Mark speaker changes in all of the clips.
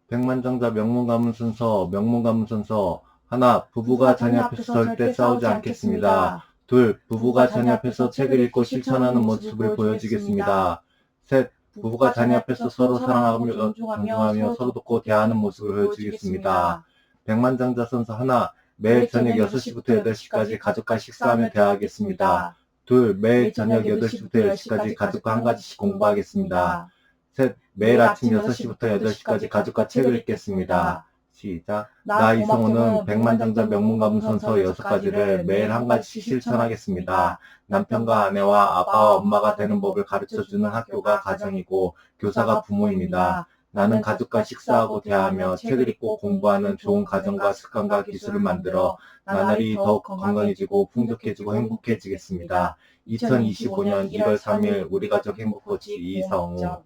Speaker 1: 백만장자 명문가문순서, 명문가문순서. 하나, 부부가 자녀 앞에서 절대 싸우지 않겠습니다. 둘, 부부가 자녀 앞에서 책을 읽고 실천하는 모습을 보여주겠습니다. 셋, 부부가 자녀 앞에서 서로 사랑하며 존중하며 서로 돕고 대하는 모습을 보여주겠습니다. 백만장자 선서. 하나, 매일 저녁 6시부터 8시까지 가족과 식사하며 대화하겠습니다. 둘, 매일 저녁 8시부터 10시까지 가족과 한 가지씩 공부하겠습니다. 셋, 매일 아침 6시부터 8시까지 가족과 책을 읽겠습니다. 시작. 나 이성호는 백만장자 명문가문선서 6가지를 매일 한 가지씩 실천하겠습니다. 남편과 아내와 아빠와 엄마가 되는 법을 가르쳐주는 학교가 가정이고 교사가 부모입니다. 나는 가족과 식사하고 대화하며 책을 읽고 공부하는 좋은 가정과 습관과 기술을 만들어 나날이 더욱 건강해지고 풍족해지고 행복해지겠습니다. 2025년 1월 3일 우리 가족 행복코치 이성우.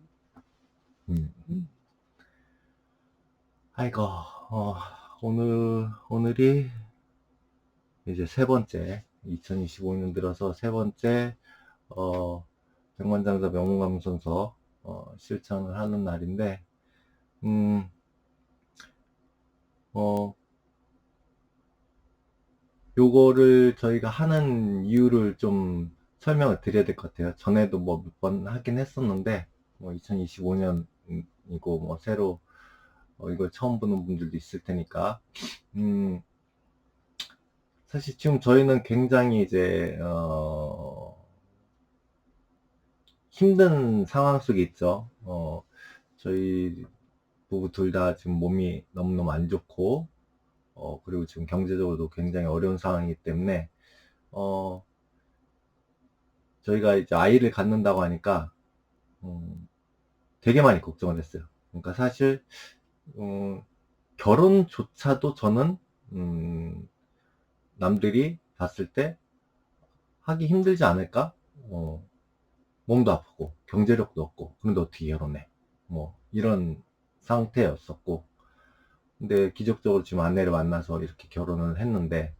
Speaker 1: 아이고, 오늘이 이제 세 번째, 2025년 들어서 세 번째, 백만장자 명문가문선서, 실천을 하는 날인데, 요거를 저희가 하는 이유를 좀 설명을 드려야 될 것 같아요. 전에도 뭐 몇 번 하긴 했었는데, 2025년이고, 새로, 이걸 처음 보는 분들도 있을 테니까, 사실 지금 저희는 굉장히 이제, 힘든 상황 속에 있죠. 저희 부부 둘 다 지금 몸이 너무너무 안 좋고, 그리고 지금 경제적으로도 굉장히 어려운 상황이기 때문에, 저희가 이제 아이를 갖는다고 하니까, 되게 많이 걱정을 했어요. 그러니까 사실, 결혼조차도 저는, 남들이 봤을 때 하기 힘들지 않을까? 몸도 아프고, 경제력도 없고, 그런데 어떻게 결혼해? 이런 상태였었고, 근데 기적적으로 지금 아내를 만나서 이렇게 결혼을 했는데,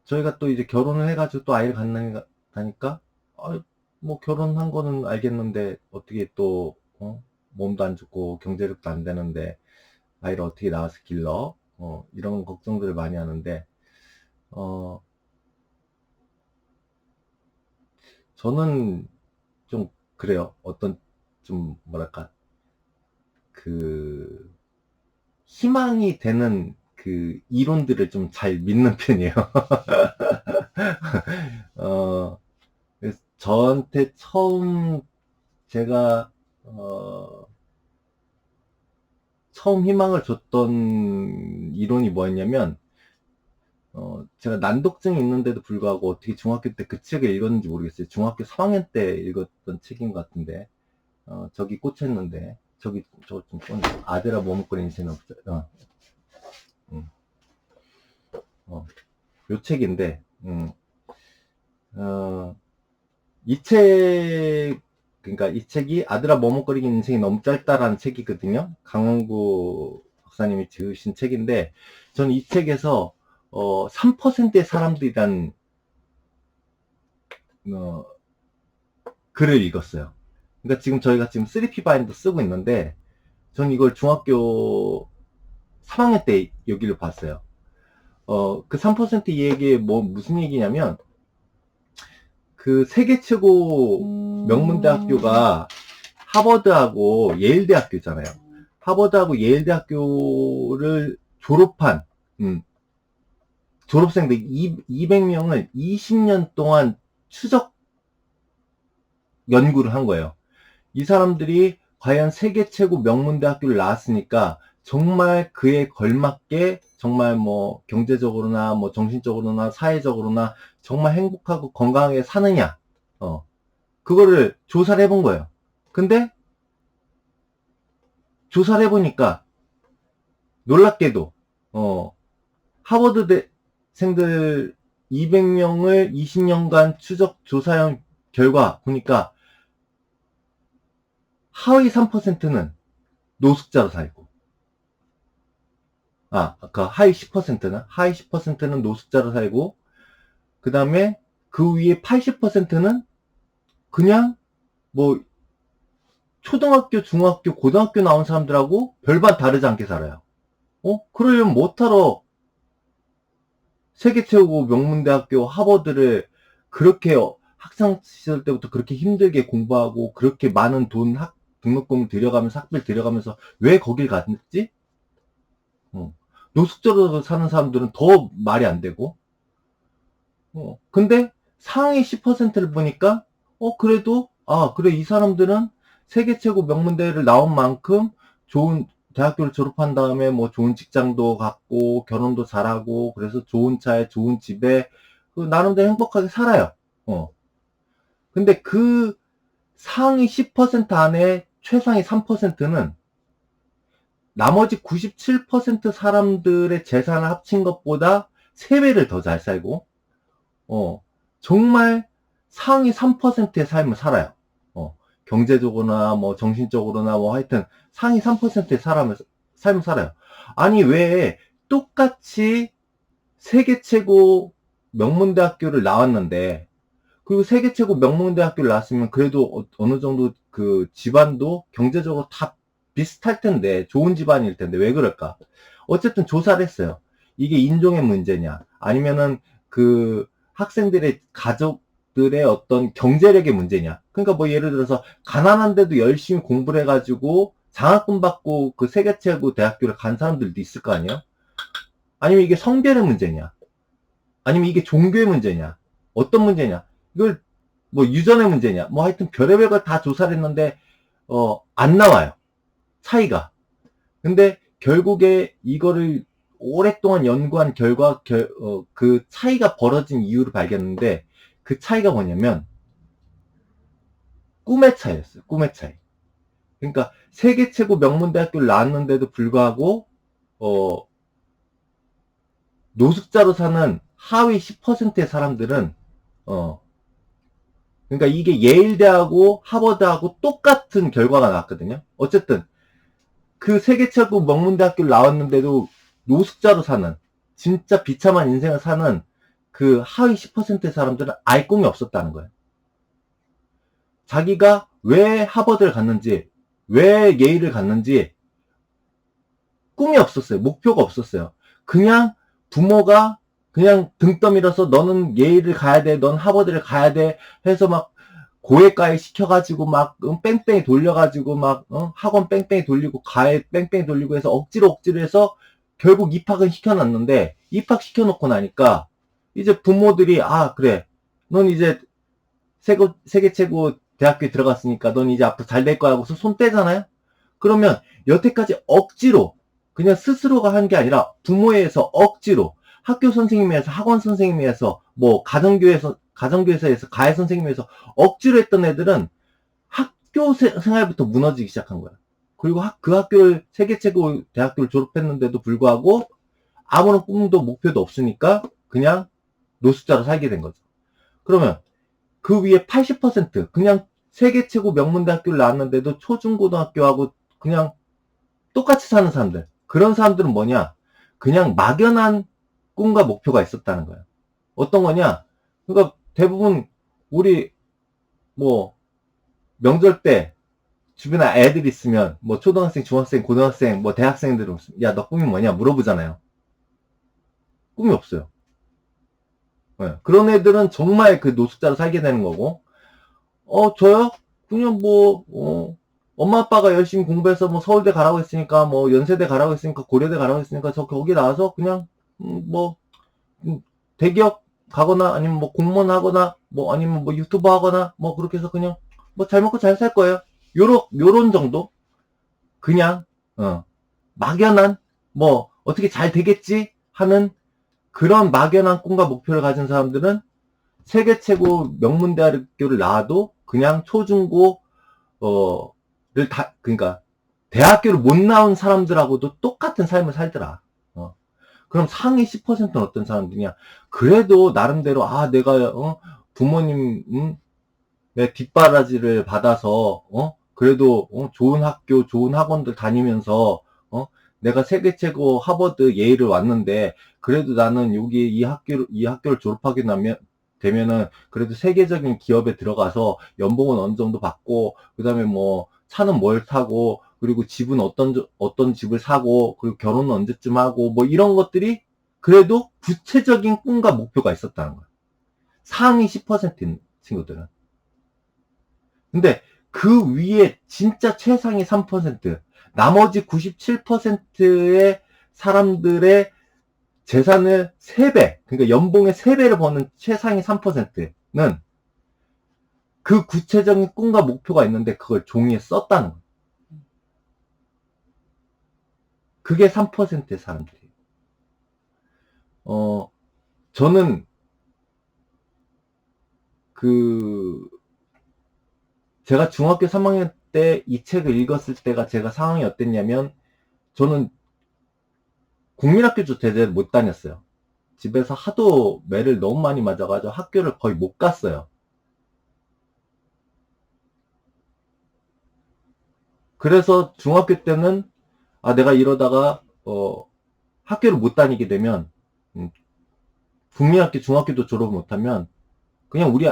Speaker 1: 저희가 또 이제 결혼을 해가지고 또 아이를 갖는다니까, 결혼한 거는 알겠는데, 어떻게 또, 몸도 안 좋고, 경제력도 안 되는데, 아이를 어떻게 낳아서 길러? 이런 걱정들을 많이 하는데, 저는 좀 그래요. 어떤, 좀, 뭐랄까, 그, 희망이 되는 그 이론들을 좀 잘 믿는 편이에요. 그래서 저한테 처음 제가, 처음 희망을 줬던 이론이 뭐였냐면, 제가 난독증이 있는데도 불구하고 어떻게 중학교 때 그 책을 읽었는지 모르겠어요. 중학교 3학년 때 읽었던 책인 것 같은데, 저기 꽂혔는데, 저거 좀 꺼내. 아들아 머뭇거리는 인생 없어요. 요 책인데, 이 그러니까 이 책이 아들아 머뭇거리는 인생이 너무 짧다라는 책이거든요. 강원구 박사님이 지으신 책인데, 저는 이 책에서 3%의 사람들이란 글을 읽었어요. 그러니까 지금 저희가 지금 3P 바인더 쓰고 있는데, 저는 이걸 중학교 3학년 때 여기를 봤어요. 그 3% 이 얘기 무슨 얘기냐면, 그 세계 최고 명문대학교가 하버드하고 예일대학교잖아요. 하버드하고 예일대학교를 졸업한, 졸업생들 200명을 20년 동안 추적 연구를 한 거예요. 이 사람들이 과연 세계 최고 명문대학교를 나왔으니까 정말 그에 걸맞게 정말 경제적으로나 정신적으로나 사회적으로나 정말 행복하고 건강하게 사느냐, 그거를 조사를 해본 거예요. 근데 조사를 해보니까 놀랍게도 하버드생들 200명을 20년간 추적 조사한 결과 보니까 하위 3%는 노숙자로 살고, 아까 하위 10%는? 하위 10%는 노숙자로 살고, 그 다음에 그 위에 80%는 그냥 초등학교, 중학교, 고등학교 나온 사람들하고 별반 다르지 않게 살아요. 그러려면 못하러 세계 최고 명문대학교 하버드를 그렇게 학창 시절 때부터 그렇게 힘들게 공부하고 그렇게 많은 돈 등록금을 들여가면서 학비를 들여가면서 왜 거길 갔지? 노숙자로 사는 사람들은 더 말이 안 되고, 근데 상위 10%를 보니까, 그래도, 그래, 이 사람들은 세계 최고 명문대를 나온 만큼 좋은 대학교를 졸업한 다음에 뭐 좋은 직장도 갖고, 결혼도 잘하고, 그래서 좋은 차에, 좋은 집에, 나름대로 행복하게 살아요. 근데 그 상위 10% 안에 최상위 3%는 나머지 97% 사람들의 재산을 합친 것보다 3배를 더 잘 살고, 정말 상위 3%의 삶을 살아요. 경제적으로나, 뭐, 정신적으로나, 뭐, 하여튼, 상위 3%의 삶을 살아요. 아니, 왜, 똑같이 세계 최고 명문대학교를 나왔는데, 그리고 세계 최고 명문대학교를 나왔으면 그래도 어느 정도 그 집안도 경제적으로 다 비슷할 텐데, 좋은 집안일 텐데, 왜 그럴까? 어쨌든 조사를 했어요. 이게 인종의 문제냐, 아니면은 그 학생들의 가족들의 어떤 경제력의 문제냐. 그러니까 뭐 예를 들어서 가난한데도 열심히 공부를 해가지고 장학금 받고 그 세계 최고 대학교를 간 사람들도 있을 거 아니에요? 아니면 이게 성별의 문제냐? 아니면 이게 종교의 문제냐? 어떤 문제냐? 이걸 뭐 유전의 문제냐? 뭐 하여튼 별의별 걸 다 조사를 했는데 안 나와요. 차이가. 근데 결국에 이거를 오랫동안 연구한 결과 그 차이가 벌어진 이유를 발견했는데 그 차이가 뭐냐면 꿈의 차이였어요. 꿈의 차이. 그러니까 세계 최고 명문대학교를 나왔는데도 불구하고 노숙자로 사는 하위 10%의 사람들은 그러니까 이게 예일대하고 하버드하고 똑같은 결과가 나왔거든요. 어쨌든 그 세계 최고 명문대학교를 나왔는데도 노숙자로 사는 진짜 비참한 인생을 사는 그 하위 10%의 사람들은 아예 꿈이 없었다는 거예요. 자기가 왜 하버드를 갔는지, 왜 예일을 갔는지 꿈이 없었어요. 목표가 없었어요. 그냥 부모가 그냥 등 떠밀어서 너는 예일을 가야 돼, 넌 하버드를 가야 돼 해서 막 고액가에 시켜가지고 막 뺑뺑이 돌려가지고 막 학원 뺑뺑이 돌리고 가에 뺑뺑이 돌리고 해서 억지로 해서 결국 입학은 시켜놨는데 입학시켜놓고 나니까 이제 부모들이 그래 넌 이제 세계 최고 대학교에 들어갔으니까 넌 이제 앞으로 잘 될 거야 하고서 손 떼잖아요. 그러면 여태까지 억지로 그냥 스스로가 한 게 아니라 부모에서 억지로 학교 선생님에서 학원 선생님에서 뭐 가정교사에서 가해 선생님에서 억지로 했던 애들은 학교 생활부터 무너지기 시작한 거야. 그리고 그 학교를 세계 최고 대학교를 졸업했는데도 불구하고 아무런 꿈도 목표도 없으니까 그냥 노숙자로 살게 된 거죠. 그러면 그 위에 80% 그냥 세계 최고 명문대학교를 나왔는데도 초중고등학교하고 그냥 똑같이 사는 사람들. 그런 사람들은 뭐냐? 그냥 막연한 꿈과 목표가 있었다는 거예요. 어떤 거냐? 그러니까 대부분 우리 뭐 명절 때 주변에 애들 있으면 뭐 초등학생, 중학생, 고등학생, 뭐 대학생들은 야, 너 꿈이 뭐냐? 물어보잖아요. 꿈이 없어요. 네. 그런 애들은 정말 그 노숙자로 살게 되는 거고, 저요? 그냥 엄마 아빠가 열심히 공부해서 뭐 서울대 가라고 했으니까, 뭐 연세대 가라고 했으니까, 고려대 가라고 했으니까, 저 거기 나와서 그냥, 대기업 가거나, 아니면 뭐 공무원 하거나, 뭐 아니면 뭐 유튜버 하거나, 뭐 그렇게 해서 그냥, 뭐 잘 먹고 잘 살 거예요. 요런 정도? 그냥, 막연한, 뭐, 어떻게 잘 되겠지? 하는 그런 막연한 꿈과 목표를 가진 사람들은 세계 최고 명문대학교를 나와도 그냥 초중고, 그러니까, 대학교를 못 나온 사람들하고도 똑같은 삶을 살더라. 그럼 상위 10%는 어떤 사람들이냐? 그래도 나름대로, 내가, 부모님, 내 뒷바라지를 받아서, 그래도, 좋은 학교, 좋은 학원들 다니면서, 내가 세계 최고 하버드 예일을 왔는데, 그래도 나는 여기 이 학교를 졸업하게 되면은, 그래도 세계적인 기업에 들어가서 연봉은 어느 정도 받고, 그 다음에 뭐, 차는 뭘 타고, 그리고 집은 어떤 집을 사고, 그리고 결혼은 언제쯤 하고, 뭐 이런 것들이 그래도 구체적인 꿈과 목표가 있었다는 거야. 상위 10%인 친구들은. 근데 그 위에 진짜 최상위 3%, 나머지 97%의 사람들의 재산을 3배, 그러니까 연봉의 3배를 버는 최상위 3%는 그 구체적인 꿈과 목표가 있는데 그걸 종이에 썼다는 거예요. 그게 3%의 사람들이에요. 저는 제가 중학교 3학년 때 이 책을 읽었을 때가 제가 상황이 어땠냐면, 저는 국민학교도 제대로 못 다녔어요. 집에서 하도 매를 너무 많이 맞아가지고 학교를 거의 못 갔어요. 그래서 중학교 때는 내가 이러다가 학교를 못 다니게 되면, 국민학교 중학교도 졸업 못하면 그냥 우리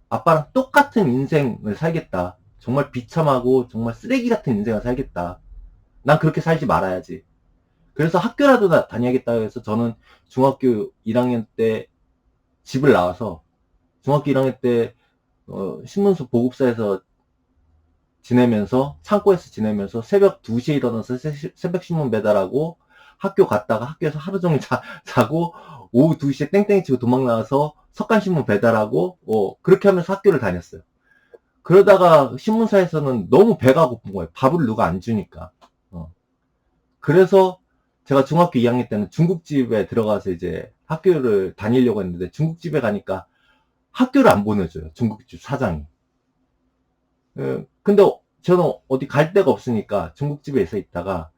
Speaker 1: 아빠랑 똑같은 인생을 살겠다. 정말 비참하고 정말 쓰레기 같은 인생을 살겠다. 난 그렇게 살지 말아야지. 그래서 학교라도 다녀야겠다 해서 저는 중학교 1학년 때 집을 나와서, 중학교 1학년 때 신문수 보급사에서 지내면서, 창고에서 지내면서 새벽 2시에 일어나서 새벽 신문 배달하고, 학교 갔다가 학교에서 하루 종일 자고 오후 2시에 땡땡이 치고 도망 나와서 석간신문 배달하고, 그렇게 하면서 학교를 다녔어요. 그러다가 신문사에서는 너무 배가 고픈 거예요. 밥을 누가 안 주니까. 그래서 제가 중학교 2학년 때는 중국집에 들어가서 이제 학교를 다니려고 했는데, 중국집에 가니까 학교를 안 보내줘요. 중국집 사장이. 근데 저는 어디 갈 데가 없으니까 중국집에 있다가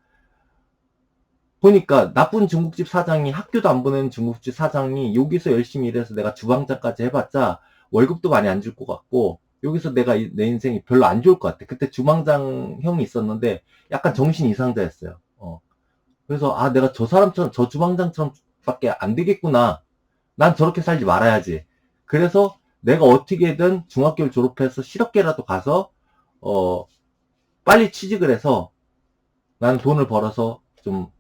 Speaker 1: 보니까 나쁜 중국집 사장이, 학교도 안 보내는 중국집 사장이 여기서 열심히 일해서 내가 주방장까지 해봤자 월급도 많이 안 줄 것 같고, 여기서 내가 내 인생이 별로 안 좋을 것 같아. 그때 주방장 형이 있었는데 약간 정신 이상자였어요. 그래서 내가 저 사람처럼, 저 주방장처럼 밖에 안 되겠구나. 난 저렇게 살지 말아야지. 그래서 내가 어떻게든 중학교를 졸업해서 실업계라도 가서 빨리 취직을 해서 나는 돈을 벌어서 좀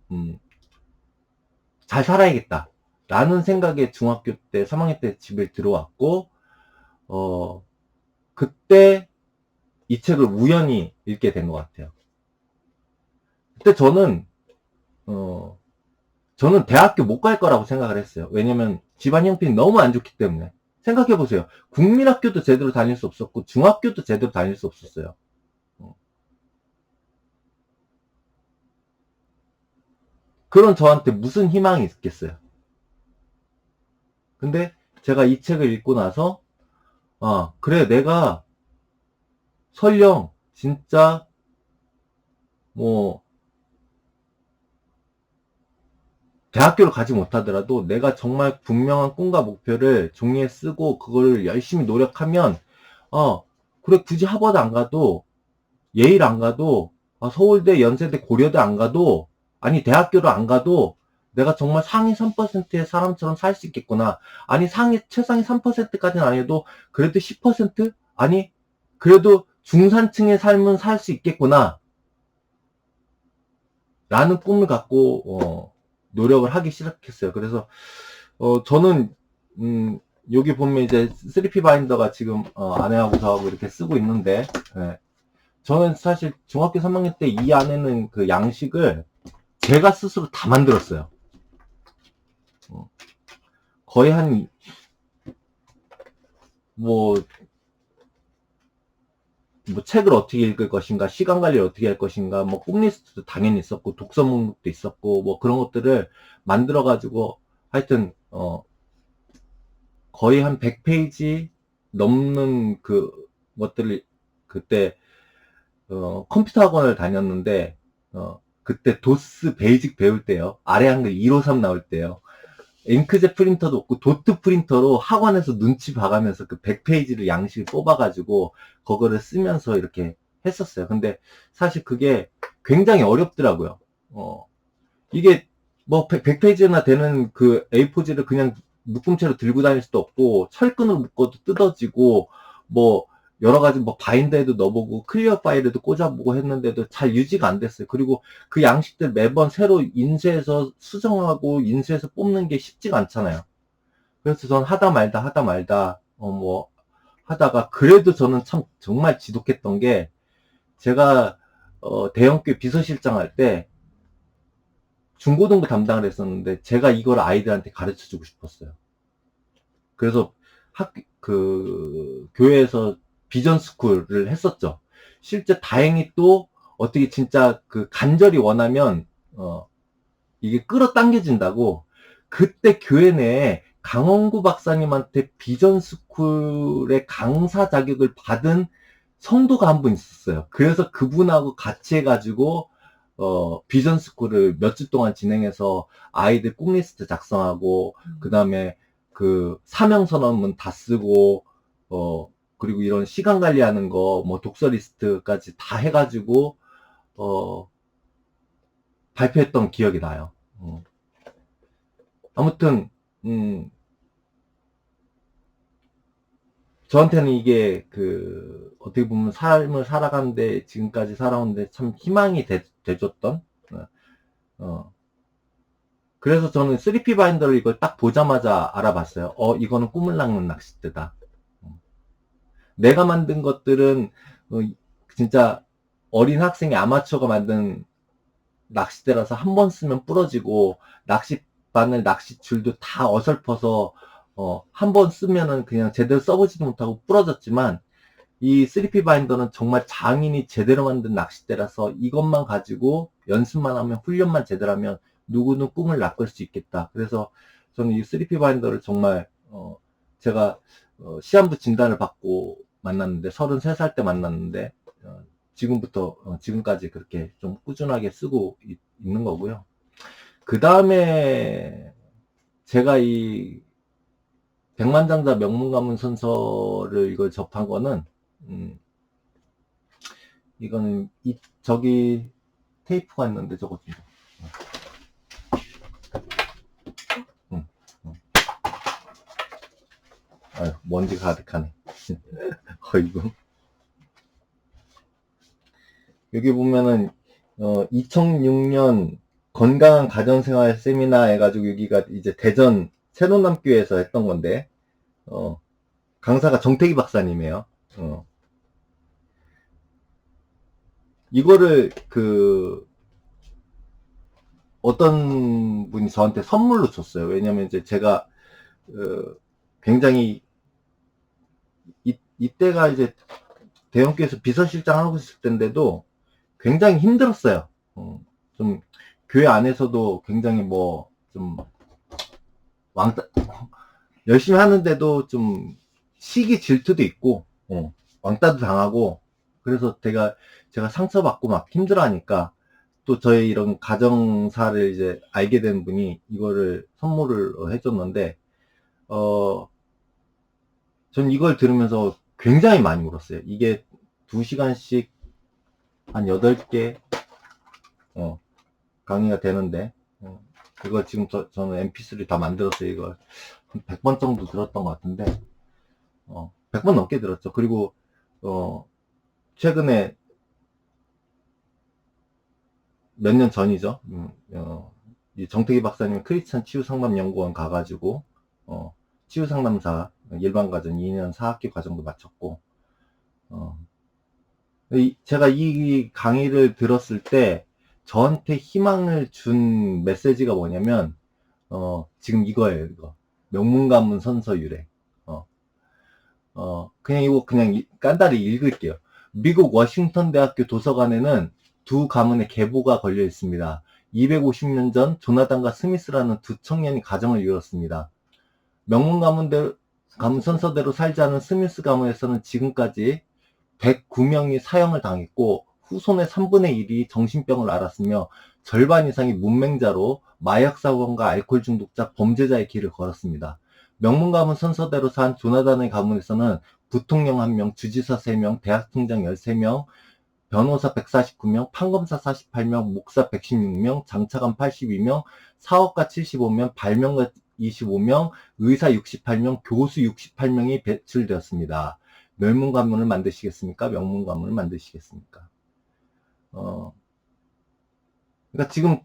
Speaker 1: 잘 살아야겠다 라는 생각에 중학교 때 3학년 때 집에 들어왔고, 그때 이 책을 우연히 읽게 된 것 같아요. 그때 저는 대학교 못 갈 거라고 생각을 했어요. 왜냐면 집안 형편이 너무 안 좋기 때문에. 생각해보세요. 국민학교도 제대로 다닐 수 없었고 중학교도 제대로 다닐 수 없었어요. 그런 저한테 무슨 희망이 있겠어요. 근데 제가 이 책을 읽고 나서 그래, 내가 설령 진짜 뭐 대학교를 가지 못하더라도 내가 정말 분명한 꿈과 목표를 종이에 쓰고 그걸 열심히 노력하면, 그래, 굳이 하버드 안 가도, 예일 안 가도, 서울대, 연세대, 고려대 안 가도, 아니 대학교를 안 가도 내가 정말 상위 3%의 사람처럼 살 수 있겠구나. 아니 최상위 3%까지는 아니어도 그래도 10%? 아니 그래도 중산층의 삶은 살 수 있겠구나 라는 꿈을 갖고 노력을 하기 시작했어요. 그래서 저는 여기 보면 이제 3P 바인더가 지금 아내하고 저하고 이렇게 쓰고 있는데, 저는 사실 중학교 3학년 때 이 안에는 그 양식을 제가 스스로 다 만들었어요. 거의 뭐 책을 어떻게 읽을 것인가, 시간 관리를 어떻게 할 것인가, 뭐 꿈 리스트도 당연히 있었고, 독서 목록도 있었고, 뭐 그런 것들을 만들어 가지고 하여튼 거의 한 100페이지 넘는 그 것들을, 그때 컴퓨터 학원을 다녔는데, 그때 도스 베이직 배울 때요. 아래 한글 153 나올 때요. 잉크젯 프린터도 없고 도트 프린터로 학원에서 눈치 봐가면서 그 100페이지를 양식을 뽑아가지고 그거를 쓰면서 이렇게 했었어요. 근데 사실 그게 굉장히 어렵더라고요. 이게 뭐 100페이지나 되는 그 A4지를 그냥 묶음채로 들고 다닐 수도 없고, 철끈으로 묶어도 뜯어지고, 뭐 여러 가지 뭐 바인더에도 넣어보고 클리어 파일에도 꽂아보고 했는데도 잘 유지가 안 됐어요. 그리고 그 양식들 매번 새로 인쇄해서 수정하고 인쇄해서 뽑는 게 쉽지가 않잖아요. 그래서 전 하다 말다 뭐 하다가 그래도 저는 참 정말 지독했던 게 제가 대형교회 비서실장 할 때 중고등부 담당을 했었는데 제가 이걸 아이들한테 가르쳐 주고 싶었어요. 그래서 교회에서 비전 스쿨을 했었죠. 실제 다행히 또 어떻게 진짜 간절히 원하면 이게 끌어당겨진다고 그때 교회 내에 강원구 박사님한테 비전 스쿨의 강사 자격을 받은 성도가 한 분 있었어요. 그래서 그분하고 같이 해가지고 비전 스쿨을 몇 주 동안 진행해서 아이들 꿈 리스트 작성하고 그 다음에 사명 선언문 다 쓰고 그리고 이런 시간 관리하는 거 뭐 독서 리스트까지 다 해가지고 발표했던 기억이 나요. 아무튼 저한테는 이게 어떻게 보면 삶을 살아가는데 지금까지 살아오는데 참 희망이 돼줬던 그래서 저는 3P 바인더를 이걸 딱 보자마자 알아봤어요. 이거는 꿈을 낚는 낚싯대다. 내가 만든 것들은 진짜 어린 학생이 아마추어가 만든 낚싯대라서 한 번 쓰면 부러지고 낚싯바늘, 낚싯줄도 다 어설퍼서 한 번 쓰면은 그냥 제대로 써보지도 못하고 부러졌지만 이 3P 바인더는 정말 장인이 제대로 만든 낚싯대라서 이것만 가지고 연습만 하면 훈련만 제대로 하면 누구는 꿈을 낚을 수 있겠다. 그래서 저는 이 3P 바인더를 정말 제가 시한부 진단을 받고 만났는데 33살 때 만났는데 지금부터 지금까지 그렇게 좀 꾸준하게 쓰고 있는 거고요. 그 다음에 제가 이 백만장자 명문가문선서를 이걸 접한 거는 이거는 저기 테이프가 있는데 저거 좀 아유, 먼지 가득하네. 어이구. 여기 보면은 2006년 건강한 가정생활 세미나 해가지고 여기가 이제 대전 새로남교회에서 했던 건데 강사가 정태기 박사님이에요. 이거를 어떤 분이 저한테 선물로 줬어요. 왜냐면 이제 제가 굉장히 이때가 이제 대형교회에서 비서실장 하고 있을 때인데도 굉장히 힘들었어요. 좀 교회 안에서도 굉장히 뭐 좀 열심히 하는데도 좀 시기 질투도 있고 왕따도 당하고 그래서 제가 상처받고 막 힘들어하니까 또 저의 이런 가정사를 이제 알게 된 분이 이거를 선물을 해줬는데 전 이걸 들으면서 굉장히 많이 울었어요. 이게 2시간씩 한 8개 강의가 되는데 이거 지금 저는 mp3 다 만들었어요. 이걸 한 100번 정도 들었던 것 같은데 100번 넘게 들었죠. 그리고 최근에 몇 년 전이죠. 이 정태기 박사님 크리스찬 치유상담연구원 가가지고 치유상담사 일반과정 2년 4학기 과정도 마쳤고 제가 이 강의를 들었을 때 저한테 희망을 준 메시지가 뭐냐면 지금 이거예요. 이거 명문가문 선서유래. 그냥 이거 그냥 깐다리 읽을게요. 미국 워싱턴 대학교 도서관에는 두 가문의 계보가 걸려 있습니다. 250년 전 조나단과 스미스라는 두 청년이 가정을 이뤘습니다. 명문 가문 선서대로 살지 않은 스미스 가문에서는 지금까지 109명이 사형을 당했고 후손의 3분의 1이 정신병을 앓았으며 절반 이상이 문맹자로 마약사건과 알코올 중독자, 범죄자의 길을 걸었습니다. 명문 가문 선서대로 산 조나단의 가문에서는 부통령 1명, 주지사 3명, 대학총장 13명, 변호사 149명, 판검사 48명, 목사 116명, 장차관 82명, 사업가 75명, 발명가 25명, 의사 68명, 교수 68명이 배출되었습니다. 멸문 가문을 만드시겠습니까? 명문 가문을 만드시겠습니까? 그러니까 지금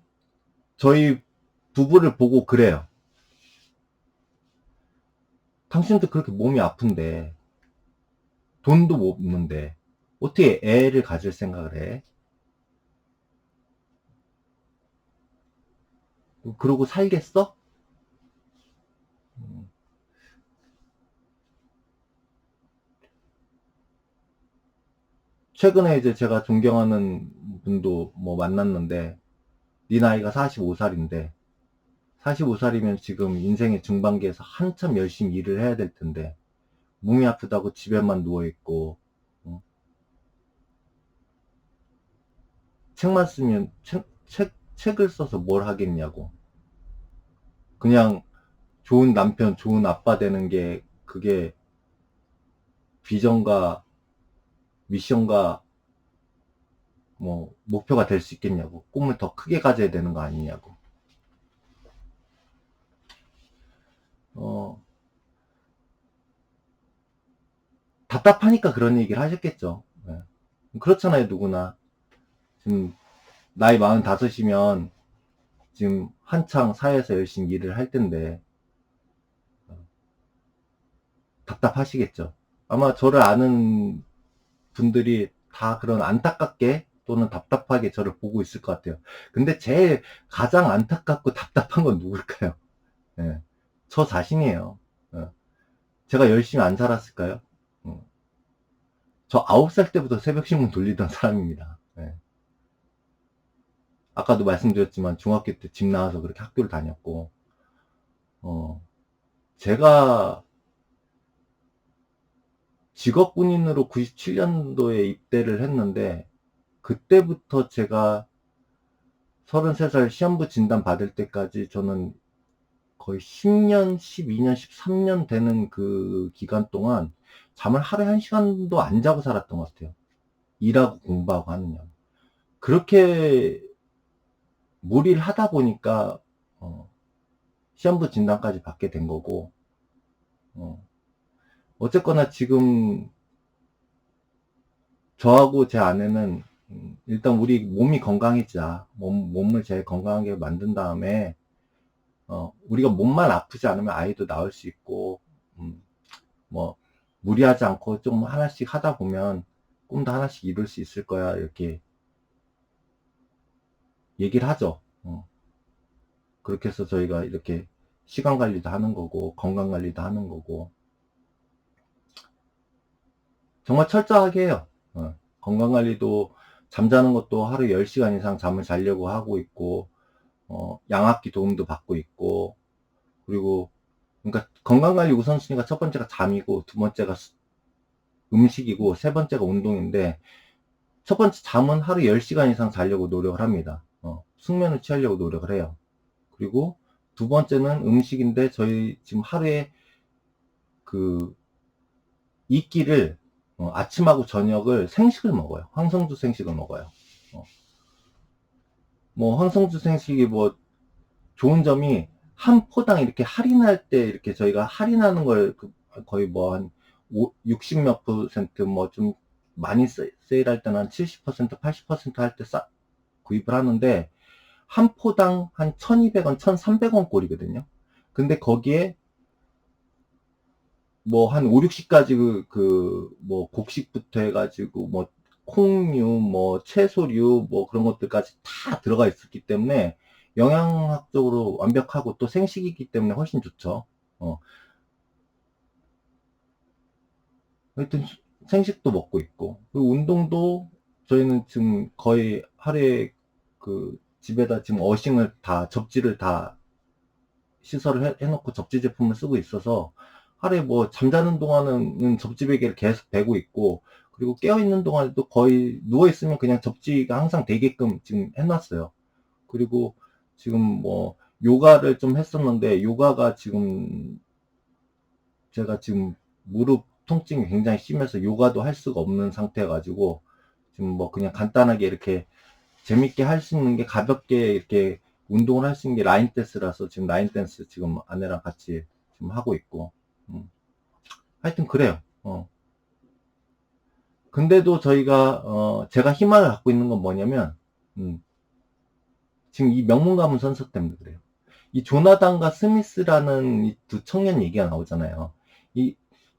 Speaker 1: 저희 부부를 보고 그래요. 당신도 그렇게 몸이 아픈데, 돈도 없는데, 어떻게 애를 가질 생각을 해? 그러고 살겠어? 최근에 이제 제가 존경하는 분도 뭐 만났는데, 네 나이가 45살인데, 45살이면 지금 인생의 중반기에서 한참 열심히 일을 해야 될 텐데, 몸이 아프다고 집에만 누워있고, 책만 쓰면, 책을 써서 뭘 하겠냐고. 그냥 좋은 남편, 좋은 아빠 되는 게, 그게 비전과 미션과 뭐, 목표가 될 수 있겠냐고. 꿈을 더 크게 가져야 되는 거 아니냐고. 어, 답답하니까 그런 얘기를 하셨겠죠. 네. 그렇잖아요, 누구나. 지금, 나이 45이면, 지금 한창 사회에서 열심히 일을 할 텐데, 답답하시겠죠. 아마 저를 아는 분들이 다 그런 안타깝게 또는 답답하게 저를 보고 있을 것 같아요. 근데 제일 가장 안타깝고 답답한 건 누굴까요? 예. 저 자신이에요. 예. 제가 열심히 안 살았을까요? 어. 저 9살 때부터 새벽신문 돌리던 사람입니다. 예. 아까도 말씀드렸지만 중학교 때 집 나와서 그렇게 학교를 다녔고, 어, 제가 직업군인으로 97년도에 입대를 했는데, 그때부터 제가 33살 시험부 진단 받을 때까지 저는 거의 10년, 12년, 13년 되는 그 기간 동안 잠을 하루에 1시간도 안 자고 살았던 것 같아요. 일하고 공부하고 하느냐. 그렇게 무리를 하다 보니까 시험부 진단까지 받게 된 거고, 어, 어쨌거나 지금 저하고 제 아내는 일단 우리 몸이 건강해지자. 몸을 제일 건강하게 만든 다음에 우리가 몸만 아프지 않으면 아이도 낳을 수 있고, 뭐 무리하지 않고 좀 하나씩 하다 보면 꿈도 하나씩 이룰 수 있을 거야, 이렇게 얘기를 하죠. 그렇게 해서 저희가 이렇게 시간 관리도 하는 거고 건강 관리도 하는 거고 정말 철저하게 해요. 건강 관리도 잠자는 것도 하루 10시간 이상 잠을 자려고 하고 있고, 양압기 도움도 받고 있고, 그리고 그러니까 건강 관리 우선순위가 첫 번째가 잠이고, 두 번째가 음식이고, 세 번째가 운동인데, 첫 번째 잠은 하루 10시간 이상 자려고 노력을 합니다. 숙면을 취하려고 노력을 해요. 그리고 두 번째는 음식인데, 저희 지금 하루에 그 이끼를 아침하고 저녁을 생식을 먹어요. 황성주 생식을 먹어요. 뭐 황성주 생식이 뭐 좋은 점이 한 포당 이렇게 할인할 때 이렇게 저희가 할인하는 걸 거의 뭐 한 60 몇 퍼센트 뭐 좀 많이 세일할 때는 한 70%, 80% 할 때 구입을 하는데 한 포당 한 1200원, 1300원 꼴이거든요. 근데 거기에 뭐 한 5, 60가지 뭐 곡식부터 해가지고 뭐 콩류, 뭐 채소류, 뭐 그런 것들까지 다 들어가 있었기 때문에 영양학적으로 완벽하고 또 생식이기 때문에 훨씬 좋죠. 하여튼 생식도 먹고 있고 그리고 운동도 저희는 지금 거의 하루에 그 집에다 지금 어싱을 다 접지를 다 시설을 해놓고 접지 제품을 쓰고 있어서 하루에 뭐 잠자는 동안은 접지 베개를 계속 베고 있고 그리고 깨어있는 동안에도 거의 누워있으면 그냥 접지가 항상 되게끔 지금 해놨어요. 그리고 지금 뭐 요가를 좀 했었는데 요가가 지금 제가 지금 무릎 통증이 굉장히 심해서 요가도 할 수가 없는 상태 가지고 지금 뭐 그냥 간단하게 이렇게 재밌게 할 수 있는 게 가볍게 이렇게 운동을 할 수 있는 게 라인 댄스라서 지금 라인 댄스 지금 아내랑 같이 지금 하고 있고 하여튼 그래요. 근데도 저희가 제가 희망을 갖고 있는 건 뭐냐면 지금 이 명문 가문 선서 때문에 그래요. 이 조나단과 스미스라는 이 두 청년 얘기가 나오잖아요. 이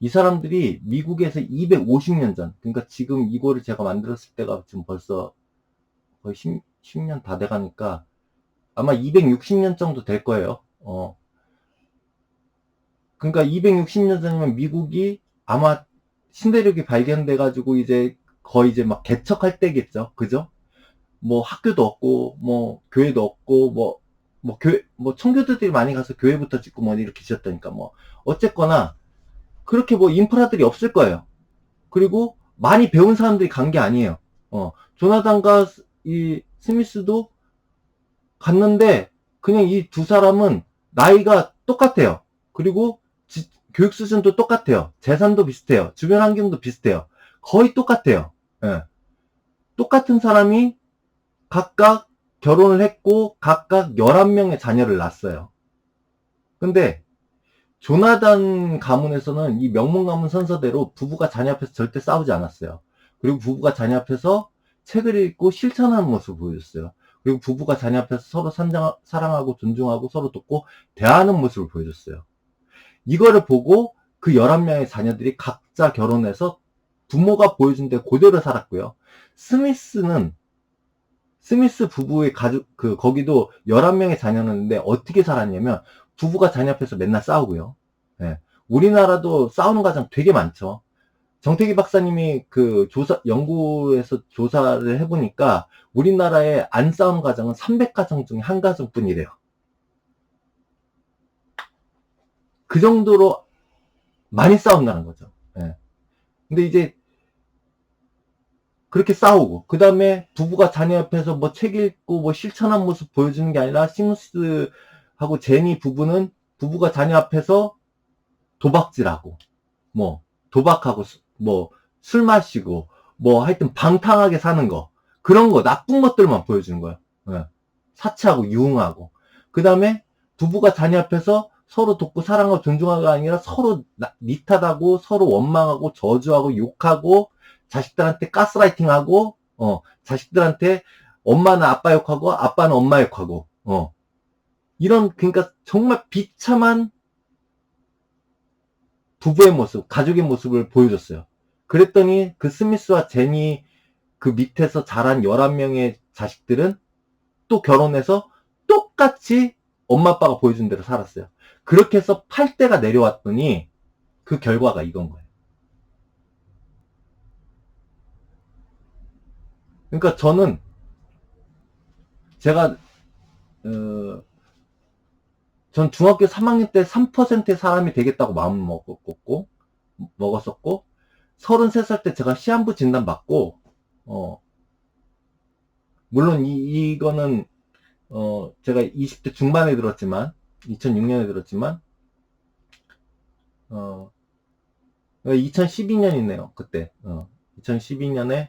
Speaker 1: 사람들이 미국에서 250년 전, 그러니까 지금 이거를 제가 만들었을 때가 지금 벌써 거의 10년 다 돼가니까 아마 260년 정도 될 거예요. 그러니까 260년 전이면 미국이 아마 신대륙이 발견돼가지고 이제 거의 이제 막 개척할 때겠죠. 그죠? 뭐 학교도 없고, 뭐 교회도 없고, 뭐 교회, 뭐 청교도들이 많이 가서 교회부터 짓고 뭐 이렇게 지었다니까 뭐. 어쨌거나, 그렇게 뭐 인프라들이 없을 거예요. 그리고 많이 배운 사람들이 간 게 아니에요. 조나단과 이 스미스도 갔는데, 그냥 이 두 사람은 나이가 똑같아요. 그리고 교육 수준도 똑같아요. 재산도 비슷해요. 주변 환경도 비슷해요. 거의 똑같아요. 예. 똑같은 사람이 각각 결혼을 했고 각각 11명의 자녀를 낳았어요. 근데 조나단 가문에서는 이 명문 가문 선서대로 부부가 자녀 앞에서 절대 싸우지 않았어요. 그리고 부부가 자녀 앞에서 책을 읽고 실천하는 모습을 보여줬어요. 그리고 부부가 자녀 앞에서 서로 사랑하고 존중하고 서로 돕고 대하는 모습을 보여줬어요. 이거를 보고 그 11명의 자녀들이 각자 결혼해서 부모가 보여준 데 그대로 살았고요. 스미스 부부의 가족, 거기도 11명의 자녀였는데 어떻게 살았냐면, 부부가 자녀 앞에서 맨날 싸우고요. 예. 우리나라도 싸우는 가정 되게 많죠. 정태기 박사님이 연구에서 조사를 해보니까, 우리나라에 안 싸우는 가정은 300가정 중에 한 가정뿐이래요. 그 정도로 많이 싸운다는 거죠. 예. 근데 이제, 그렇게 싸우고, 그 다음에 부부가 자녀 옆에서 뭐 책 읽고 뭐 실천한 모습 보여주는 게 아니라, 시무스하고 제니 부부가 자녀 앞에서 도박질하고, 뭐, 도박하고, 뭐, 술 마시고, 뭐, 하여튼 방탕하게 사는 거. 그런 거, 나쁜 것들만 보여주는 거예요. 예. 사치하고, 유흥하고. 그 다음에 부부가 자녀 앞에서 서로 돕고 사랑하고 존중하고가 아니라 서로 니탓하고, 서로 원망하고, 저주하고, 욕하고, 자식들한테 가스라이팅하고, 자식들한테 엄마는 아빠 욕하고, 아빠는 엄마 욕하고, 그러니까 정말 비참한 부부의 모습, 가족의 모습을 보여줬어요. 그랬더니 그 스미스와 제니 그 밑에서 자란 11명의 자식들은 또 결혼해서 똑같이 엄마 아빠가 보여준 대로 살았어요. 그렇게 해서 8대가 내려왔더니 그 결과가 이건 거예요. 그러니까 저는 제가 전 중학교 3학년 때 3%의 사람이 되겠다고 마음 먹었었고 33살 때 제가 시한부 진단 받고 물론 이거는 제가 20대 중반에 들었지만 2006년에 들었지만 2012년이네요. 그때 2012년에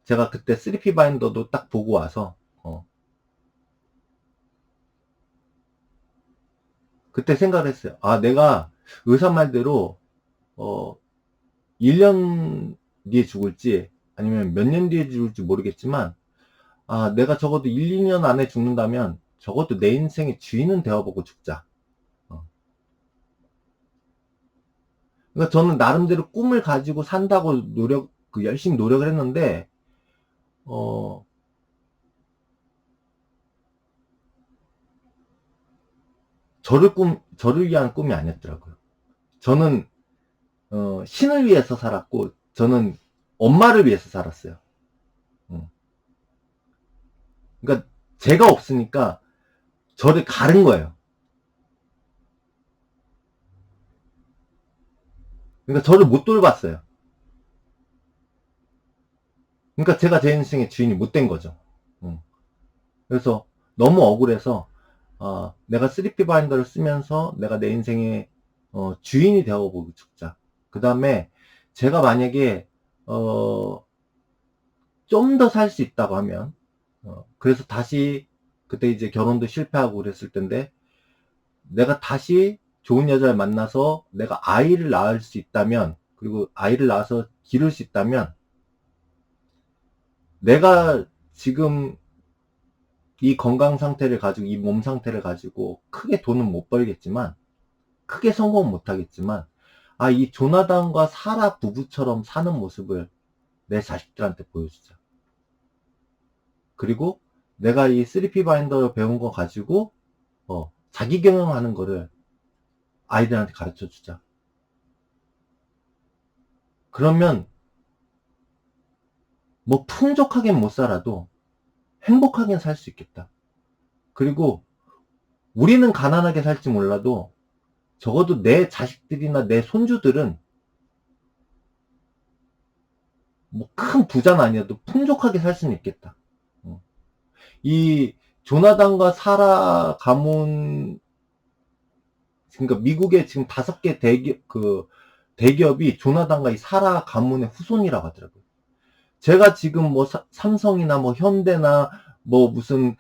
Speaker 1: 제가 그때 3P 바인더도 딱 보고 와서 그때 생각을 했어요. 아, 내가 의사 말대로 1년 뒤에 죽을지 아니면 몇 년 뒤에 죽을지 모르겠지만 아, 내가 적어도 1, 2년 안에 죽는다면 적어도 내 인생의 주인은 되어보고 죽자. 그러니까 저는 나름대로 꿈을 가지고 산다고 열심히 노력을 했는데, 저를 위한 꿈이 아니었더라고요. 저는, 신을 위해서 살았고, 저는 엄마를 위해서 살았어요. 그러니까 제가 없으니까 저를 가른 거예요. 그러니까 저를 못 돌봤어요. 그러니까 제가 제 인생의 주인이 못 된 거죠. 그래서 너무 억울해서 내가 3P 바인더를 쓰면서 내가 내 인생의 주인이 되어보고 죽자. 그 다음에 제가 만약에 좀 더 살 수 있다고 하면 그래서 다시 그때 이제 결혼도 실패하고 그랬을 텐데 내가 다시 좋은 여자를 만나서 내가 아이를 낳을 수 있다면 그리고 아이를 낳아서 기를 수 있다면 내가 지금 이 건강 상태를 가지고, 이 몸 상태를 가지고 크게 돈은 못 벌겠지만, 크게 성공은 못 하겠지만, 이 조나단과 사라 부부처럼 사는 모습을 내 자식들한테 보여주자. 그리고 내가 이 3P 바인더를 배운 거 가지고 자기 경영하는 거를 아이들한테 가르쳐 주자. 그러면 뭐 풍족하게는 못 살아도 행복하게 살 수 있겠다. 그리고 우리는 가난하게 살지 몰라도 적어도 내 자식들이나 내 손주들은 뭐 큰 부자는 아니어도 풍족하게 살 수는 있겠다. 이 조나단과 사라 가문, 그러니까 미국에 지금 5개 대기업이 조나단과 이 사라 가문의 후손이라고 하더라고요. 제가 지금 뭐 삼성이나 뭐 현대나 뭐 무슨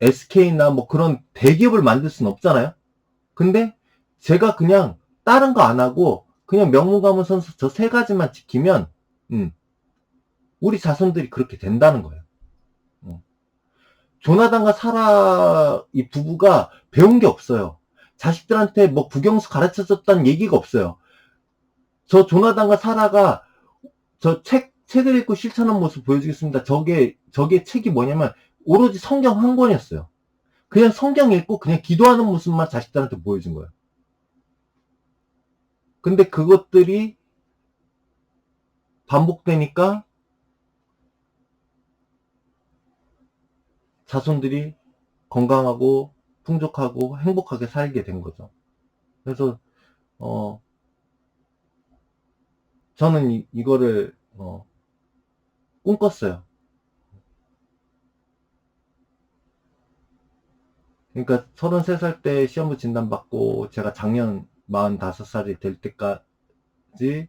Speaker 1: SK나 뭐 그런 대기업을 만들 수는 없잖아요. 근데 제가 그냥 다른 거 안 하고 그냥 명문가문 선수 저 3가지만 지키면 우리 자손들이 그렇게 된다는 거예요. 조나단과 사라 이 부부가 배운 게 없어요. 자식들한테 뭐 국영수 가르쳐줬다는 얘기가 없어요. 저 조나단과 사라가 저 책을 읽고 실천한 모습 보여주겠습니다. 저게 책이 뭐냐면 오로지 성경 한 권이었어요. 그냥 성경 읽고 그냥 기도하는 모습만 자식들한테 보여준 거예요. 근데 그것들이 반복되니까 자손들이 건강하고 풍족하고 행복하게 살게 된 거죠. 그래서 저는 이거를 꿈꿨어요. 그러니까 33살 때 시험부 진단받고 제가 작년 45살이 될 때까지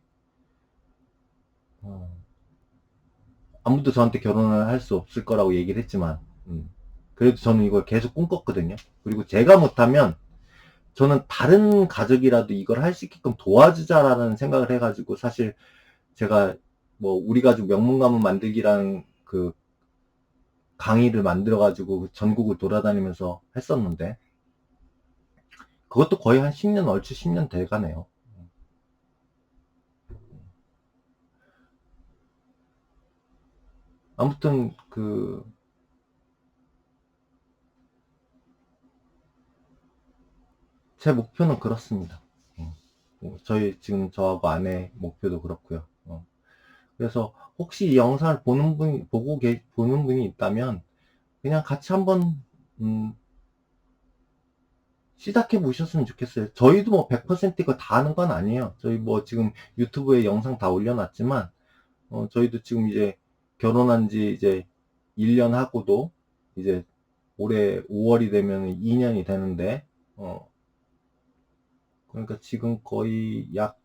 Speaker 1: 아무도 저한테 결혼을 할 수 없을 거라고 얘기를 했지만 그래도 저는 이걸 계속 꿈꿨거든요. 그리고 제가 못하면 저는 다른 가족이라도 이걸 할 수 있게끔 도와주자라는 생각을 해가지고 사실 제가 뭐 우리 가족 명문가문 만들기라는 그 강의를 만들어가지고 전국을 돌아다니면서 했었는데 그것도 거의 한 10년, 얼추 10년 돼가네요. 아무튼 제 목표는 그렇습니다. 저희 지금 저하고 아내 목표도 그렇고요. 그래서 혹시 이 영상을 보는 분이 있다면 그냥 같이 한번 시작해 보셨으면 좋겠어요. 저희도 뭐 100% 이거 다 하는 건 아니에요. 저희 뭐 지금 유튜브에 영상 다 올려놨지만 저희도 지금 이제 결혼한 지 이제 1년 하고도 이제 올해 5월이 되면 2년이 되는데 그러니까 지금 거의 약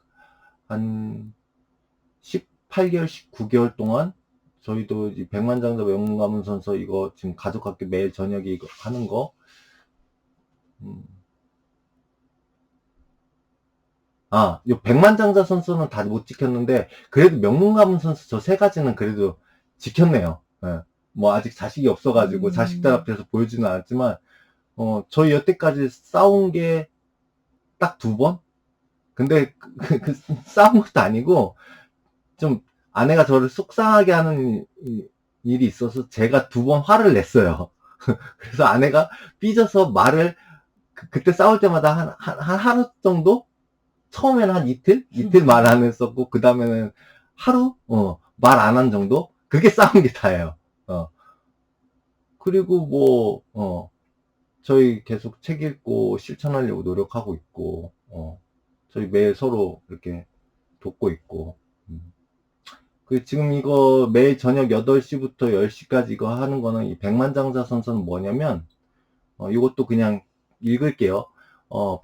Speaker 1: 한 18개월, 19개월 동안 저희도 이 백만장자 명문가문선서 이거 지금 가족학교 매일 저녁에 이거 하는 거 요 백만장자 선수는 다 못 지켰는데 그래도 명문가문 선수 저 3가지는 그래도 지켰네요. 예. 뭐 아직 자식이 없어가지고 자식들 앞에서 보여주진 않았지만 저희 여태까지 싸운 게 딱 2번? 근데 그 싸운 것도 아니고 좀 아내가 저를 속상하게 하는 일이 있어서 제가 2번 화를 냈어요. 그래서 아내가 삐져서 말을 그때 싸울 때마다 한 하루 정도? 처음에는 한 이틀 말 안 했었고 그 다음에는 하루 말 안 한 정도? 그게 싸운 게 다예요. 그리고 뭐 저희 계속 책 읽고 실천하려고 노력하고 있고 저희 매일 서로 이렇게 돕고 있고 지금 이거 매일 저녁 8시부터 10시까지 이거 하는 거는 이 백만장자 선서는 뭐냐면 이것도 그냥 읽을게요.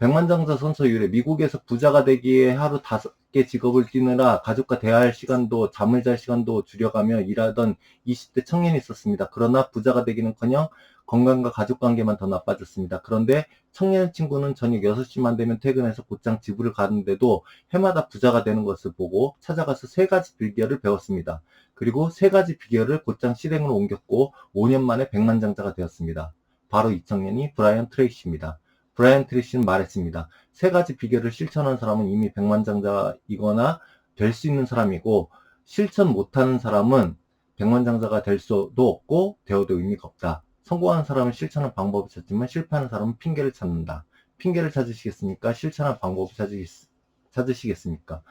Speaker 1: 백만장자 선서 유래. 미국에서 부자가 되기에 하루 5개 직업을 뛰느라 가족과 대화할 시간도 잠을 잘 시간도 줄여가며 일하던 20대 청년이 있었습니다. 그러나 부자가 되기는커녕 건강과 가족관계만 더 나빠졌습니다. 그런데 청년 친구는 저녁 6시만 되면 퇴근해서 곧장 집을 가는데도 해마다 부자가 되는 것을 보고 찾아가서 3가지 비결을 배웠습니다. 그리고 세 가지 비결을 곧장 실행으로 옮겼고 5년 만에 백만장자가 되었습니다. 바로 이 청년이 브라이언 트레이시입니다. 브라이언 트레이시는 말했습니다. 세 가지 비결을 실천한 사람은 이미 백만장자이거나 될 수 있는 사람이고, 실천 못하는 사람은 백만장자가 될 수도 없고 되어도 의미가 없다. 성공하는 사람은 실천하는 방법을 찾지만 실패하는 사람은 핑계를 찾는다. 핑계를 찾으시겠습니까? 실천하는 방법을 찾으시겠습니까?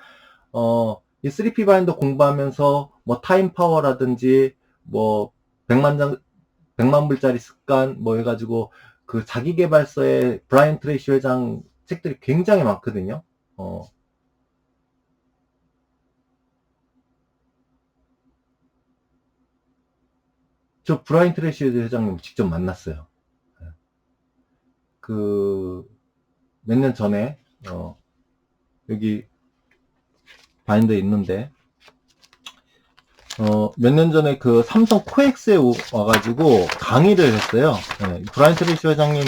Speaker 1: 이 3P 바인더 공부하면서 뭐 타임 파워라든지 뭐 100만 불짜리 습관 뭐 해가지고 그 자기계발서의 브라이언 트레이시 회장 책들이 굉장히 많거든요. 저 브라이언 트레이시 회장님 직접 만났어요. 그 몇 년 전에 여기 바인더에 있는데 몇 년 전에 그 삼성 코엑스에 와가지고 강의를 했어요. 브라이언 트레이시 회장님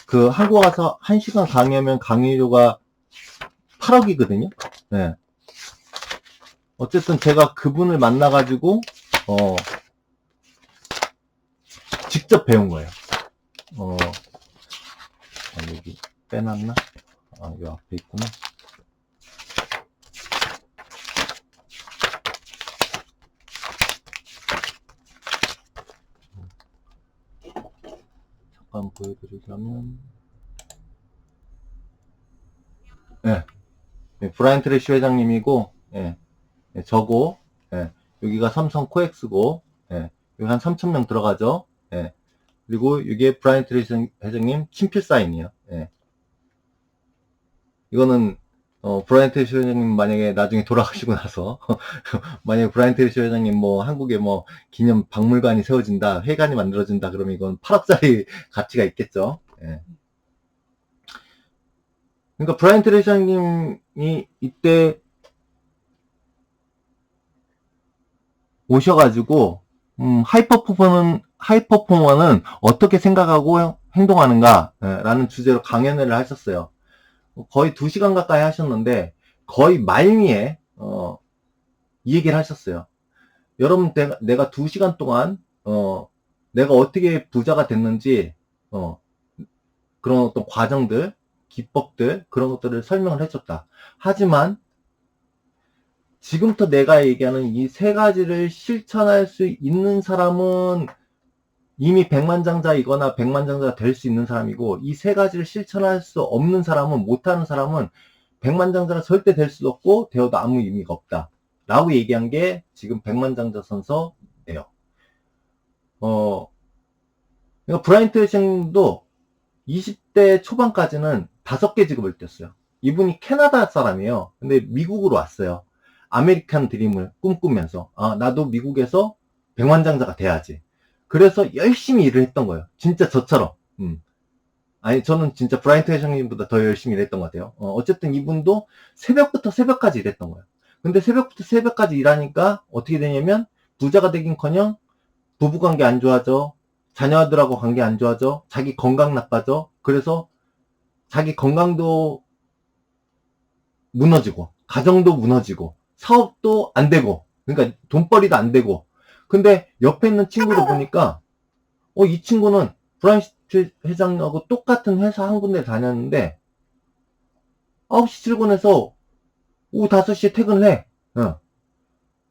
Speaker 1: 그 한국 와서 1시간 강의하면 강의료가 8억이거든요. 어쨌든 제가 그분을 만나가지고 직접 배운 거예요. 여기 빼놨나? 여기 앞에 있구나. 잠깐 보여드리자면, 브라이언 트레이시 회장님이고, 저고, 여기가 삼성 코엑스고, 여기 한 3,000명 들어가죠. 그리고 이게 브라이언 트레이시 회장님 친필 사인이에요. 이거는 브라이언 트레이시 회장님 만약에 나중에 돌아가시고 나서 만약에 브라이언 트레이시 회장님 뭐 한국에 뭐 기념 박물관이 세워진다, 회관이 만들어진다 그러면 이건 8억짜리 가치가 있겠죠. 그러니까 브라이언 트레이시 회장님이 이때 오셔가지고 하이퍼포머는 어떻게 생각하고 행동하는가 라는 주제로 강연을 하셨어요. 거의 2시간 가까이 하셨는데 거의 말미에 이 얘기를 하셨어요. 여러분, 내가 2시간 동안 내가 어떻게 부자가 됐는지 그런 어떤 과정들, 기법들, 그런 것들을 설명을 해줬다. 하지만 지금부터 내가 얘기하는 이 세 가지를 실천할 수 있는 사람은 이미 백만장자이거나 백만장자가 될 수 있는 사람이고, 이 세 가지를 실천할 수 없는 사람은, 못하는 사람은 백만장자가 절대 될 수도 없고 되어도 아무 의미가 없다 라고 얘기한 게 지금 백만장자 선서예요. 그러니까 브라이언 트레이시도 20대 초반까지는 5개 직업을 뗐어요. 이분이 캐나다 사람이에요. 근데 미국으로 왔어요. 아메리칸 드림을 꿈꾸면서 나도 미국에서 백만장자가 돼야지. 그래서 열심히 일을 했던 거예요. 진짜 저처럼. 아니, 저는 진짜 브라이언 트레이시님보다 더 열심히 일했던 것 같아요. 어쨌든 이분도 새벽부터 새벽까지 일했던 거예요. 근데 새벽부터 새벽까지 일하니까 어떻게 되냐면 부자가 되긴커녕 부부관계 안 좋아져, 자녀들하고 관계 안 좋아져, 자기 건강 나빠져. 그래서 자기 건강도 무너지고 가정도 무너지고 사업도 안 되고, 그러니까 돈벌이도 안 되고. 근데 옆에 있는 친구를 보니까 이 친구는 브라이언 회장하고 똑같은 회사 한 군데 다녔는데 9시 출근해서 오후 5시에 퇴근을 해.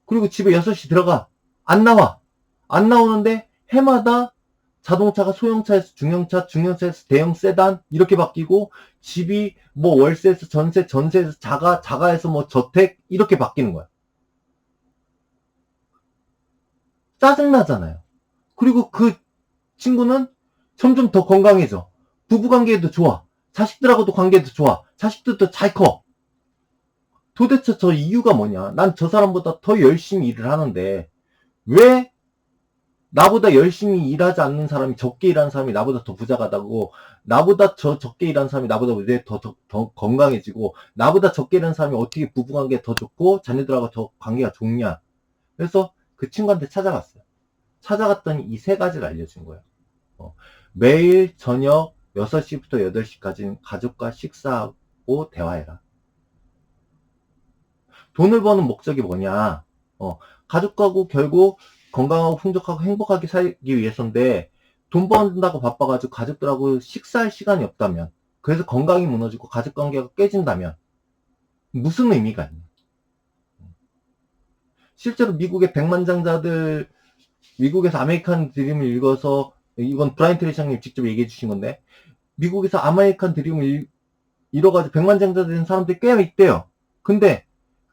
Speaker 1: 그리고 집에 6시 들어가. 안 나와. 안 나오는데 해마다 자동차가 소형차에서 중형차, 중형차에서 대형 세단 이렇게 바뀌고, 집이 뭐 월세에서 전세, 전세에서 자가, 자가에서 뭐 저택 이렇게 바뀌는 거야. 짜증나잖아요. 그리고 그 친구는 점점 더 건강해져. 부부관계도 좋아. 자식들하고도 관계도 좋아. 자식들도 잘 커. 도대체 저 이유가 뭐냐? 난 저 사람보다 더 열심히 일을 하는데 왜 나보다 열심히 일하지 않는 사람이, 적게 일하는 사람이 나보다 더 부자가 되고, 나보다 적게 일하는 사람이 나보다 왜 더 건강해지고, 나보다 적게 일하는 사람이 어떻게 부부관계 더 좋고 자녀들하고 더 관계가 좋냐. 그래서 그 친구한테 찾아갔어요. 찾아갔더니 이 세 가지를 알려준 거예요. 매일 저녁 6시부터 8시까지는 가족과 식사하고 대화해라. 돈을 버는 목적이 뭐냐? 가족하고 결국 건강하고 풍족하고 행복하게 살기 위해서인데 돈 번다고 바빠가지고 가족들하고 식사할 시간이 없다면, 그래서 건강이 무너지고 가족관계가 깨진다면 무슨 의미가 있냐. 실제로 미국의 백만장자들, 미국에서 아메리칸 드림을 읽어서, 이건 브라이언 트레이시 장님 직접 얘기해 주신 건데, 미국에서 아메리칸 드림을 잃어가지고 백만장자 된 사람들이 꽤 있대요. 근데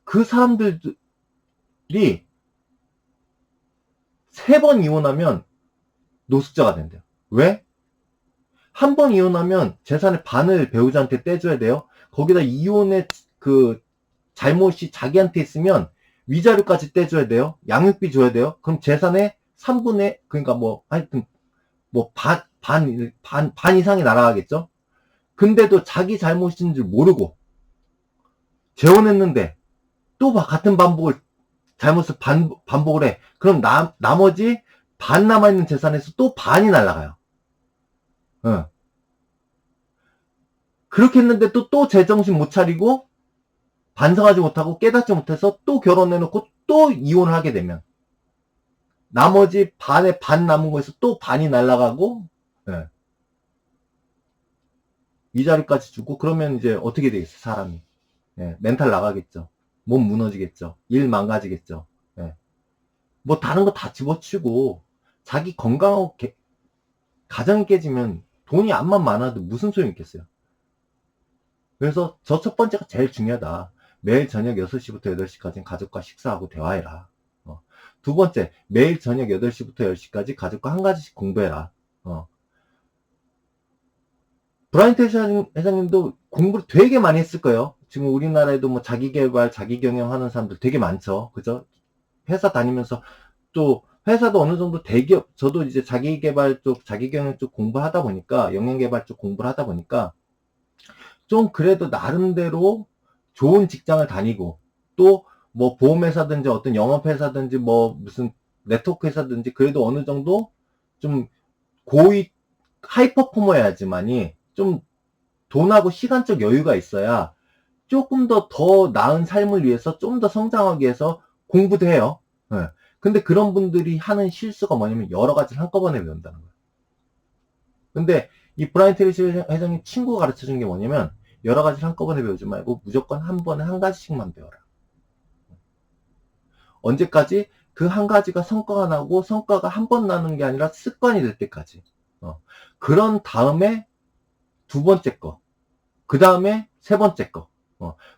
Speaker 1: 그 사람들이 3번 이혼하면 노숙자가 된대요. 왜? 한 번 이혼하면 재산의 반을 배우자한테 떼줘야 돼요. 거기다 이혼의 그 잘못이 자기한테 있으면 위자료까지 떼줘야 돼요. 양육비 줘야 돼요. 그럼 재산의 3분의, 그러니까 뭐 하여튼 뭐 반 이상이 날아가겠죠. 근데도 자기 잘못인 줄 모르고 재혼했는데 또 같은 잘못을 반복을 해. 그럼 나머지 반 남아있는 재산에서 또 반이 날아가요. 그렇게 했는데 또 제정신 못 차리고 반성하지 못하고 깨닫지 못해서 또 결혼해놓고 또 이혼을 하게 되면 나머지 반 남은 거에서 또 반이 날아가고, 위자료까지 주고, 그러면 이제 어떻게 되겠어, 사람이. 멘탈 나가겠죠. 몸 무너지겠죠. 일 망가지겠죠. 뭐 다른 거 다 집어치우고 자기 건강하고 가정이 깨지면 돈이 암만 많아도 무슨 소용이 있겠어요. 그래서 저 첫 번째가 제일 중요하다. 매일 저녁 6시부터 8시까지는 가족과 식사하고 대화해라. 두 번째, 매일 저녁 8시부터 10시까지 가족과 한 가지씩 공부해라. 브라이언 트레이시 회장님도 공부를 되게 많이 했을 거예요. 지금 우리나라에도 뭐 자기개발, 자기경영 하는 사람들 되게 많죠. 그죠? 회사 다니면서 또 회사도 어느 정도 대기업, 저도 이제 자기개발 쪽, 자기경영 쪽 공부하다 보니까, 영양개발 쪽 공부를 하다 보니까 좀 그래도 나름대로 좋은 직장을 다니고, 또 뭐 보험회사든지 어떤 영업회사든지 뭐 무슨 네트워크 회사든지 그래도 어느 정도 좀 고위 하이퍼포머여야지만이 좀 돈하고 시간적 여유가 있어야 조금 더 나은 삶을 위해서 좀 더 성장하기 위해서 공부도 해요. 근데 그런 분들이 하는 실수가 뭐냐면 여러 가지를 한꺼번에 배운다는 거예요. 근데 이 브라이언 트레이시 회장님 친구가 가르쳐 준 게 뭐냐면 여러 가지를 한꺼번에 배우지 말고 무조건 한 번에 한 가지씩만 배워라. 언제까지? 그 한 가지가 성과가 나고 성과가 한 번 나는 게 아니라 습관이 될 때까지. 그런 다음에 두 번째 거, 그 다음에 세 번째 거.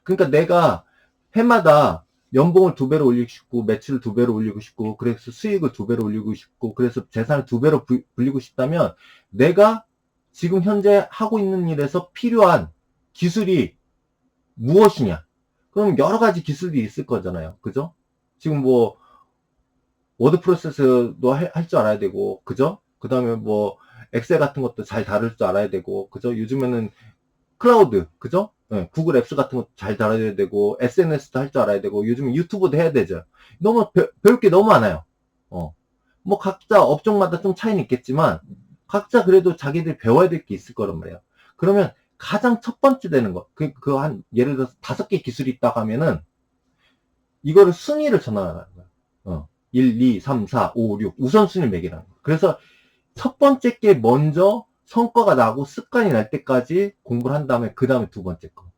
Speaker 1: 그러니까 내가 해마다 연봉을 2배로 올리고 싶고 매출을 2배로 올리고 싶고 그래서 수익을 2배로 올리고 싶고 그래서 재산을 2배로 불리고 싶다면 내가 지금 현재 하고 있는 일에서 필요한 기술이 무엇이냐? 그럼 여러 가지 기술이 있을 거잖아요. 그죠? 지금 뭐 워드 프로세서도 할 줄 알아야 되고, 그죠? 그 다음에 뭐 엑셀 같은 것도 잘 다룰 줄 알아야 되고, 그죠? 요즘에는 클라우드, 그죠? 구글 앱스 같은 것도 잘 다뤄야 되고, SNS도 할 줄 알아야 되고, 요즘 유튜브도 해야 되죠. 너무 배울 게 너무 많아요. 뭐 각자 업종마다 좀 차이는 있겠지만, 각자 그래도 자기들이 배워야 될 게 있을 거란 말이에요. 그러면 가장 첫 번째 되는 거, 예를 들어서 5개 기술이 있다고 하면은, 이거를 순위를 전환하는 거예요. 1, 2, 3, 4, 5, 6 우선순위를 매기라는 거예요. 그래서 첫 번째 게 먼저 성과가 나고 습관이 날 때까지 공부를 한 다음에 그 다음에 두 번째 거.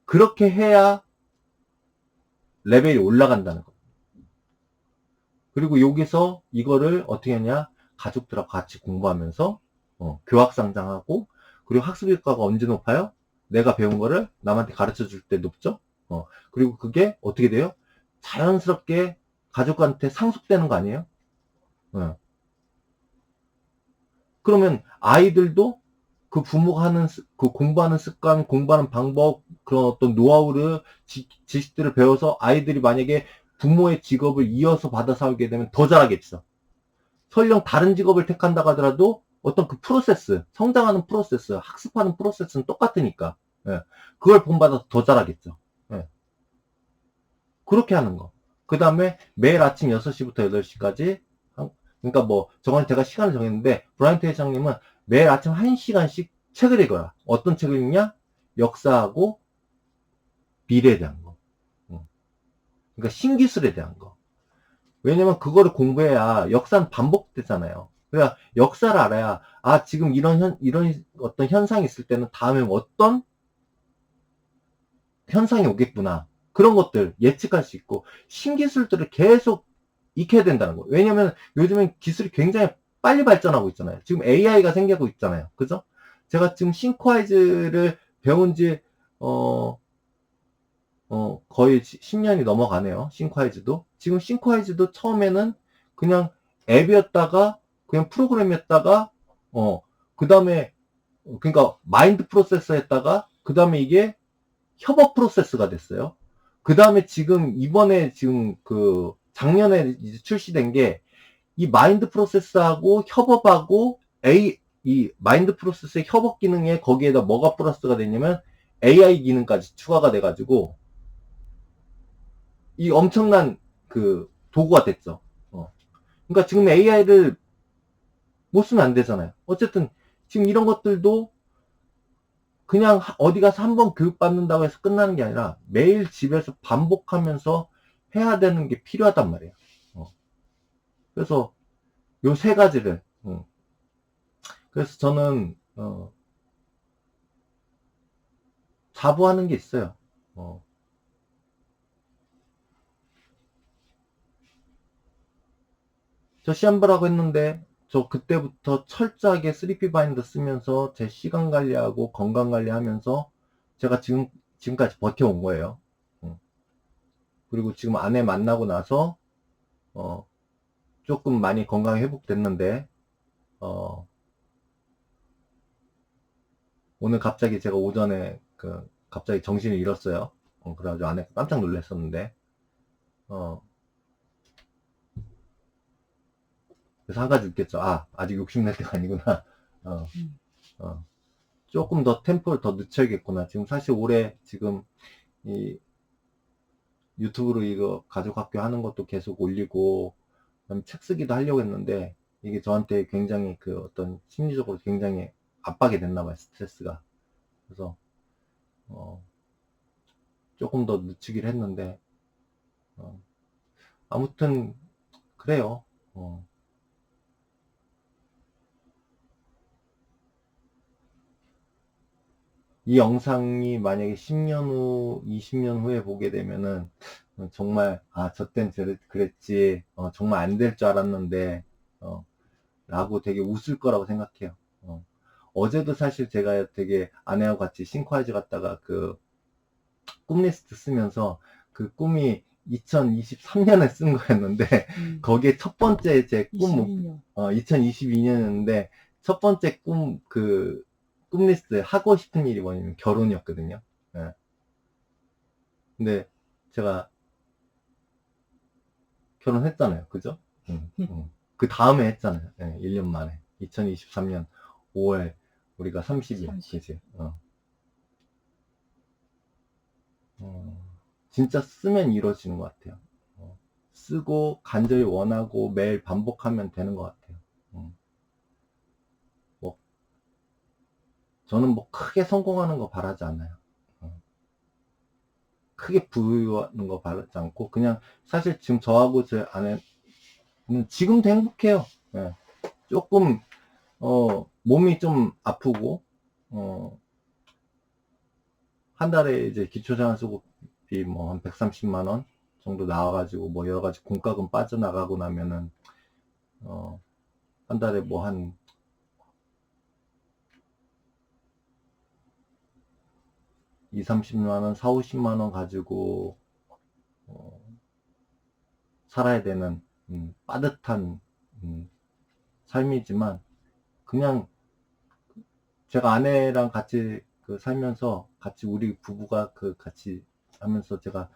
Speaker 1: 그렇게 해야 레벨이 올라간다는 거예요. 그리고 여기서 이거를 어떻게 하냐, 가족들하고 같이 공부하면서 교학상장하고, 그리고 학습효과가 언제 높아요? 내가 배운 거를 남한테 가르쳐 줄 때 높죠? 그리고 그게 어떻게 돼요? 자연스럽게 가족한테 상속되는 거 아니에요? 그러면 아이들도 그 부모가 하는 그 공부하는 습관, 공부하는 방법, 그런 어떤 노하우를 지식들을 배워서 아이들이 만약에 부모의 직업을 이어서 받아 살게 되면 더 잘하겠죠. 설령 다른 직업을 택한다고 하더라도 어떤 그 프로세스, 성장하는 프로세스, 학습하는 프로세스는 똑같으니까 그걸 본받아서 더 잘하겠죠. 그렇게 하는 거. 그 다음에 매일 아침 6시부터 8시까지, 그러니까 뭐, 저건 제가 시간을 정했는데, 브라이언 트레이시 회장님은 매일 아침 1시간씩 책을 읽어라. 어떤 책을 읽냐? 역사하고 미래에 대한 거. 그러니까 신기술에 대한 거. 왜냐면 그거를 공부해야 역사는 반복되잖아요. 그러니까 역사를 알아야, 아, 지금 이런 어떤 현상이 있을 때는 다음에 어떤 현상이 오겠구나. 그런 것들 예측할 수 있고, 신기술들을 계속 익혀야 된다는 거예요. 왜냐면 요즘엔 기술이 굉장히 빨리 발전하고 있잖아요. 지금 AI가 생기고 있잖아요. 그죠? 제가 지금 싱크와이즈를 배운 지, 거의 10년이 넘어가네요. 싱크와이즈도. 지금 싱크와이즈도 처음에는 그냥 앱이었다가, 그냥 프로그램이었다가, 그 다음에, 그러니까 마인드 프로세서 했다가, 그 다음에 이게 협업 프로세스가 됐어요. 그 다음에 지금 이번에 지금 작년에 이제 출시된 게 이 마인드 프로세스하고 협업하고 이 마인드 프로세스의 협업 기능에 거기에다 뭐가 플러스가 됐냐면 AI 기능까지 추가가 돼가지고 이 엄청난 도구가 됐죠. 그러니까 지금 AI를 못 쓰면 안 되잖아요. 어쨌든 지금 이런 것들도 그냥 어디 가서 한번 교육받는다고 해서 끝나는 게 아니라 매일 집에서 반복하면서 해야 되는 게 필요하단 말이에요. 그래서 요 세 가지를, 그래서 저는 자부하는 게 있어요. 저 시험 보라고 했는데 저 그때부터 철저하게 3P 바인더 쓰면서 제 시간 관리하고 건강 관리하면서 제가 지금까지 버텨온 거예요. 그리고 지금 아내 만나고 나서 조금 많이 건강이 회복됐는데 오늘 갑자기 제가 오전에 갑자기 정신을 잃었어요. 그래가지고 아내가 깜짝 놀랐었는데 그래서 한 가지 느꼈죠. 아, 아직 욕심낼 때가 아니구나. 어, 어. 조금 더 템포를 더 늦춰야겠구나. 지금 사실 올해 지금 이 유튜브로 이거 가족학교 하는 것도 계속 올리고, 그다음에 책 쓰기도 하려고 했는데, 이게 저한테 굉장히 어떤 심리적으로 굉장히 압박이 됐나봐요, 스트레스가. 그래서, 조금 더 늦추기를 했는데, 아무튼, 그래요. 이 영상이 만약에 10년 후, 20년 후에 보게 되면은, 정말, 아, 저 땐 그랬지, 정말 안 될 줄 알았는데, 라고 되게 웃을 거라고 생각해요. 어제도 사실 제가 되게 아내하고 같이 싱크와이즈 갔다가 꿈 리스트 쓰면서 그 꿈이 2023년에 쓴 거였는데, 거기에 첫 번째 제 꿈, 2022년이었는데, 첫 번째 꿈 리스트에 하고 싶은 일이 뭐냐면 결혼이었거든요. 예. 근데 제가 결혼했잖아요. 그죠? 그 다음에 했잖아요. 예, 1년 만에. 2023년 5월 우리가 30일. 그지? 진짜 쓰면 이루어지는 것 같아요. 쓰고 간절히 원하고 매일 반복하면 되는 것 같아요. 뭐 저는 뭐 크게 성공하는 거 바라지 않아요. 크게 부유하는 거 바라지 않고 그냥 사실 지금 저하고 제 아내는 지금도 행복해요. 예. 조금 몸이 좀 아프고 한 달에 이제 기초생활수급비 뭐 한 130만 원 정도 나와가지고 뭐 여러 가지 공과금 빠져나가고 나면은 한 달에 뭐 한 2, 30만 원, 4, 50만 원 가지고 살아야 되는 빠듯한 삶이지만 그냥 제가 아내랑 같이 살면서 같이 우리 부부가 같이 하면서 제가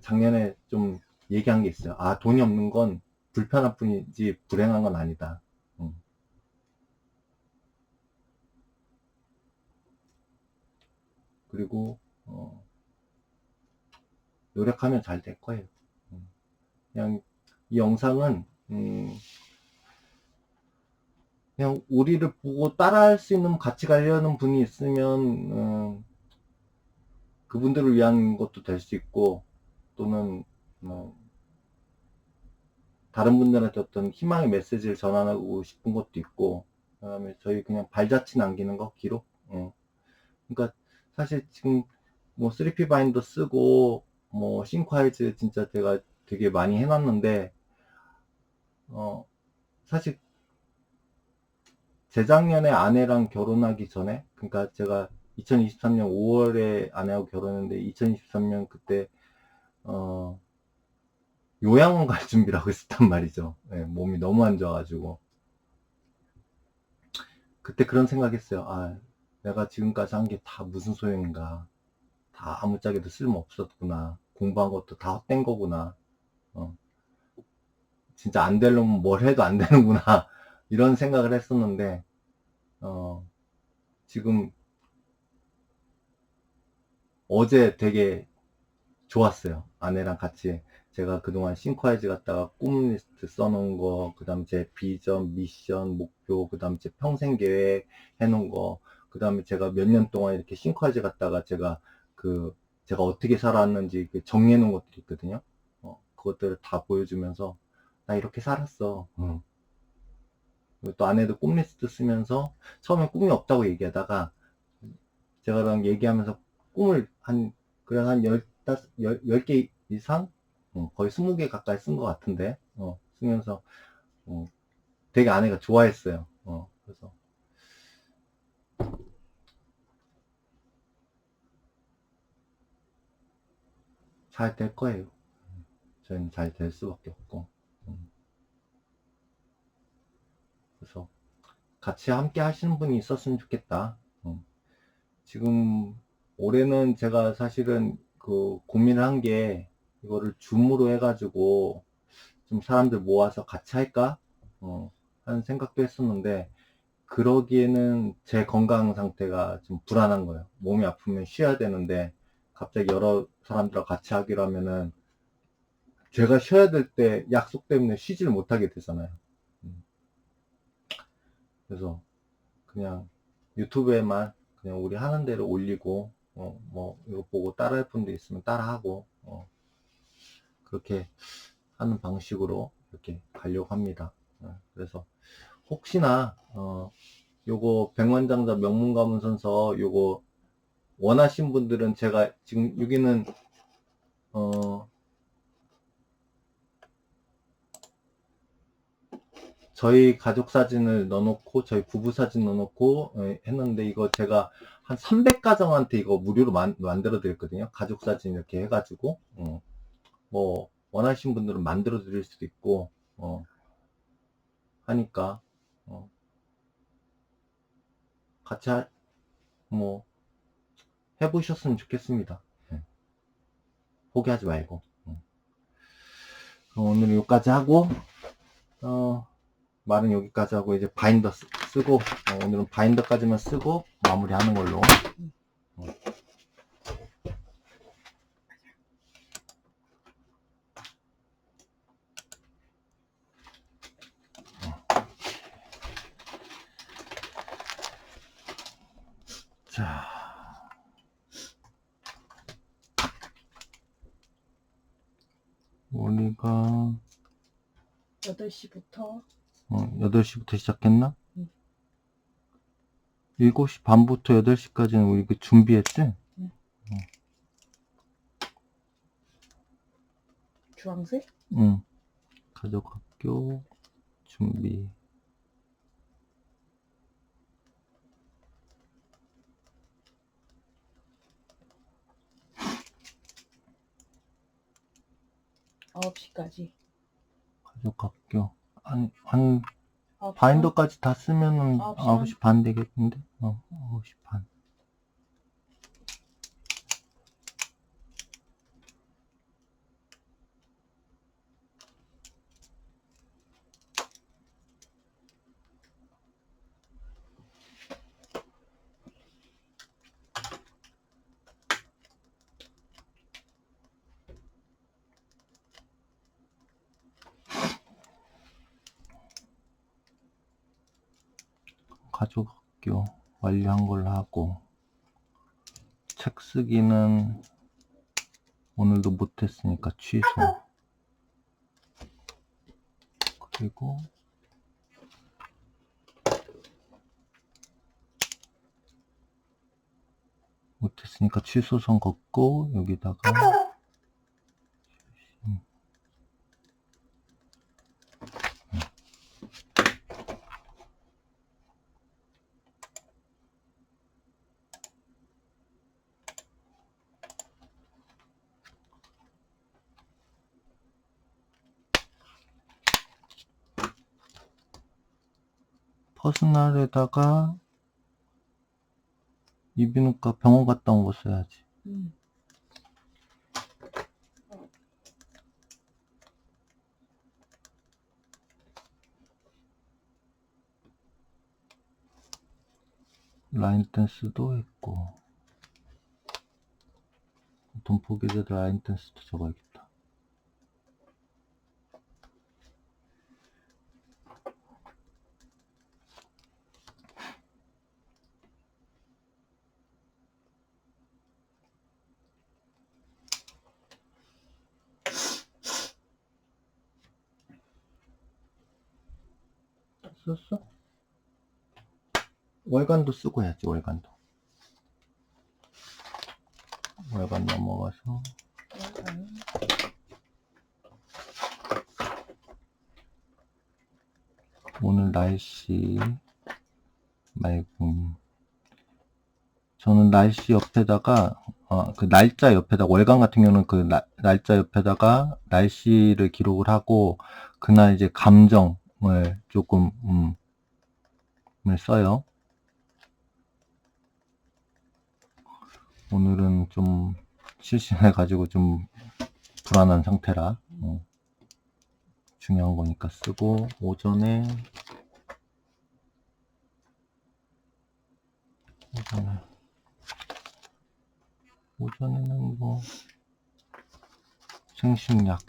Speaker 1: 작년에 좀 얘기한 게 있어요. 아, 돈이 없는 건 불편할 뿐이지 불행한 건 아니다. 그리고 노력하면 잘 될 거예요. 그냥 이 영상은 그냥 우리를 보고 따라할 수 있는 같이 가려는 분이 있으면 그분들을 위한 것도 될 수 있고 또는 다른 분들한테 어떤 희망의 메시지를 전하고 싶은 것도 있고, 그다음에 저희 그냥 발자취 남기는 거, 기록. 그러니까 사실 지금 뭐 3P 바인더 쓰고 뭐 싱크와이즈 진짜 제가 되게 많이 해놨는데, 사실 재작년에 아내랑 결혼하기 전에, 그러니까 제가 2023년 5월에 아내하고 결혼했는데 2023년 그때 요양원 갈 준비를 하고 있었단 말이죠. 네, 몸이 너무 안 좋아가지고 그때 그런 생각했어요. 아, 내가 지금까지 한 게 다 무슨 소용인가. 다 아무짝에도 쓸모 없었구나. 공부한 것도 다 헛된 거구나. 진짜 안 되려면 뭘 해도 안 되는구나. 이런 생각을 했었는데, 지금 어제 되게 좋았어요. 아내랑 같이 제가 그동안 싱크와이즈 갔다가 꿈 리스트 써놓은 거, 그 다음에 제 비전, 미션, 목표, 그 다음에 제 평생 계획 해놓은 거, 그 다음에 제가 몇 년 동안 이렇게 싱크와이즈 갔다가 제가 어떻게 살았는지 정리해 놓은 것들이 있거든요. 그것들을 다 보여주면서 나 이렇게 살았어. 그리고 또 아내도 꿈 리스트 쓰면서 처음에 꿈이 없다고 얘기하다가 제가랑 얘기하면서 꿈을 그래 한 10개 이상? 거의 20개 가까이 쓴 것 같은데, 쓰면서, 되게 아내가 좋아했어요. 그래서, 잘 될 거예요. 저희는 잘 될 수밖에 없고. 그래서, 같이 함께 하시는 분이 있었으면 좋겠다. 지금, 올해는 제가 사실은 고민을 한 게, 이거를 줌으로 해가지고, 좀 사람들 모아서 같이 할까? 하는 생각도 했었는데, 그러기에는 제 건강 상태가 좀 불안한 거예요. 몸이 아프면 쉬어야 되는데, 갑자기 여러 사람들과 같이 하기로 하면은, 제가 쉬어야 될 때 약속 때문에 쉬지를 못하게 되잖아요. 그래서 그냥 유튜브에만 그냥 우리 하는 대로 올리고, 뭐, 이거 보고 따라할 분도 있으면 따라하고, 그렇게 하는 방식으로 이렇게 가려고 합니다. 그래서 혹시나, 요거 백만장자 명문가문선서 요거 원하신 분들은 제가 지금 여기는 저희 가족 사진을 넣어놓고 저희 부부 사진 넣어놓고 했는데 이거 제가 한 300가정한테 이거 무료로 만들어 드렸거든요. 가족 사진 이렇게 해가지고 뭐 원하신 분들은 만들어 드릴 수도 있고 하니까 같이 뭐 해보셨으면 좋겠습니다. 포기하지 말고. 그럼 오늘 여기까지 하고 말은 여기까지 하고 이제 바인더 쓰고 오늘은 바인더까지만 쓰고 마무리하는 걸로. 자, 우리가
Speaker 2: 8시부터
Speaker 1: 8시부터 시작했나? 7시 반부터 8시까지는 우리 준비했지?
Speaker 2: 주황색?
Speaker 1: 응. 가족학교 준비.
Speaker 2: 아홉 시까지.
Speaker 1: 가족학교. 한
Speaker 2: 아홉 시
Speaker 1: 바인더까지 다 쓰면은
Speaker 2: 9시
Speaker 1: 9시 반 되겠는데? 9시 반. 가족학교 완료한 걸로 하고 책 쓰기는 오늘도 못했으니까 취소. 그리고 못했으니까 취소선 걷고 여기다가 퍼스널에다가 이비인후과 병원 갔다 온 거 써야지. 라인 댄스도 했고 돈 포기해도 라인 댄스도 적어야겠다. 썼어? 월간도 쓰고 해야지. 월간도. 월간 넘어가서 오늘 날씨 맑음. 저는 날씨 옆에다가 그 날짜 옆에다가 월간 같은 경우는 그 날짜 옆에다가 날씨를 기록을 하고 그날 이제 감정을 조금 써요. 오늘은 좀 실신해 가지고 좀 불안한 상태라 중요한 거니까 쓰고 오전에는 뭐 생식약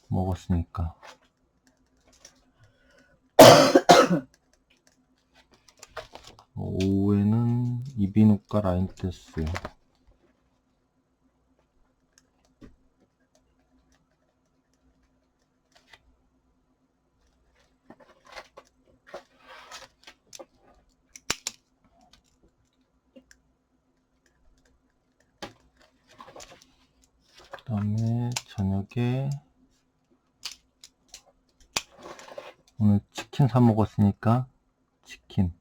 Speaker 1: 먹었으니까 오후에는 이비인후과 라인 댄스 그 다음에 저녁에 오늘 치킨 사 먹었으니까 치킨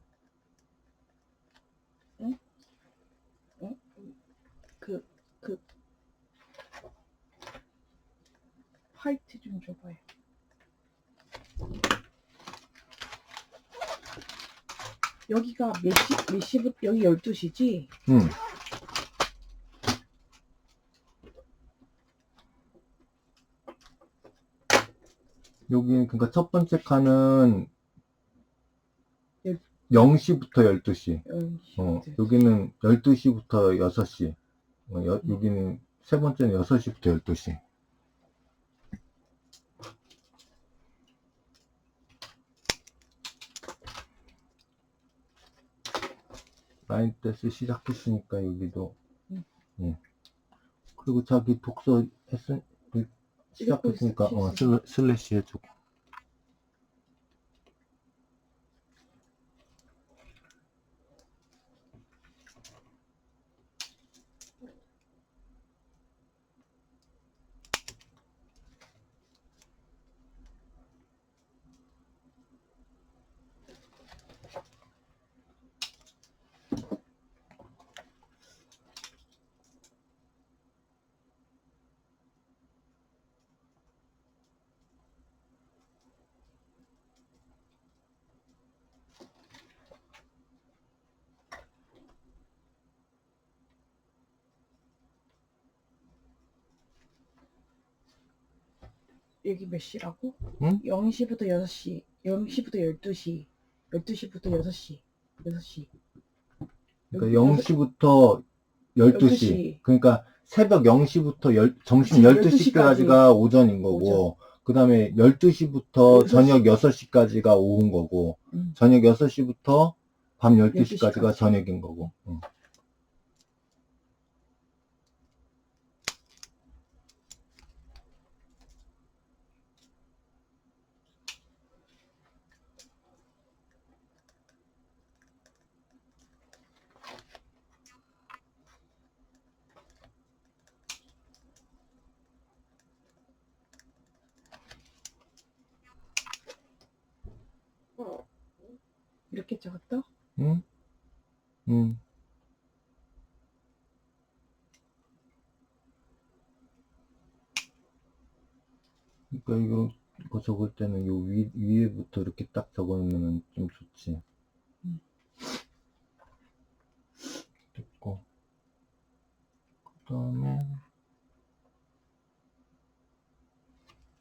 Speaker 2: 화이트 좀 줘봐요. 여기가 몇 시부터 여기 12시지?
Speaker 1: 응. 여기 그러니까 첫 번째 칸은 0시부터 12시. 여기는 12시부터 6시. 여기는 세 번째는 6시부터 12시. 라인 댄스 시작했으니까 여기도. 그리고 자기 독서 시작했으니까 슬래시 해주고.
Speaker 2: 여기 몇 시라고?
Speaker 1: 응?
Speaker 2: 0시부터 6시, 0시부터 12시, 12시부터 6시, 6시.
Speaker 1: 그러니까 0시부터 12시. 그러니까 새벽 0시부터 점심 12시까지가 오전인 거고, 그 다음에 12시부터 저녁 6시까지가 오후인 거고, 저녁 6시부터 밤 12시까지가 저녁인 거고.
Speaker 2: 이렇게 적었어?
Speaker 1: 응? 응. 그러니까 이거 적을 때는 요 위에부터 이렇게 딱 적어놓으면 좀 좋지. 됐고. 그 다음에,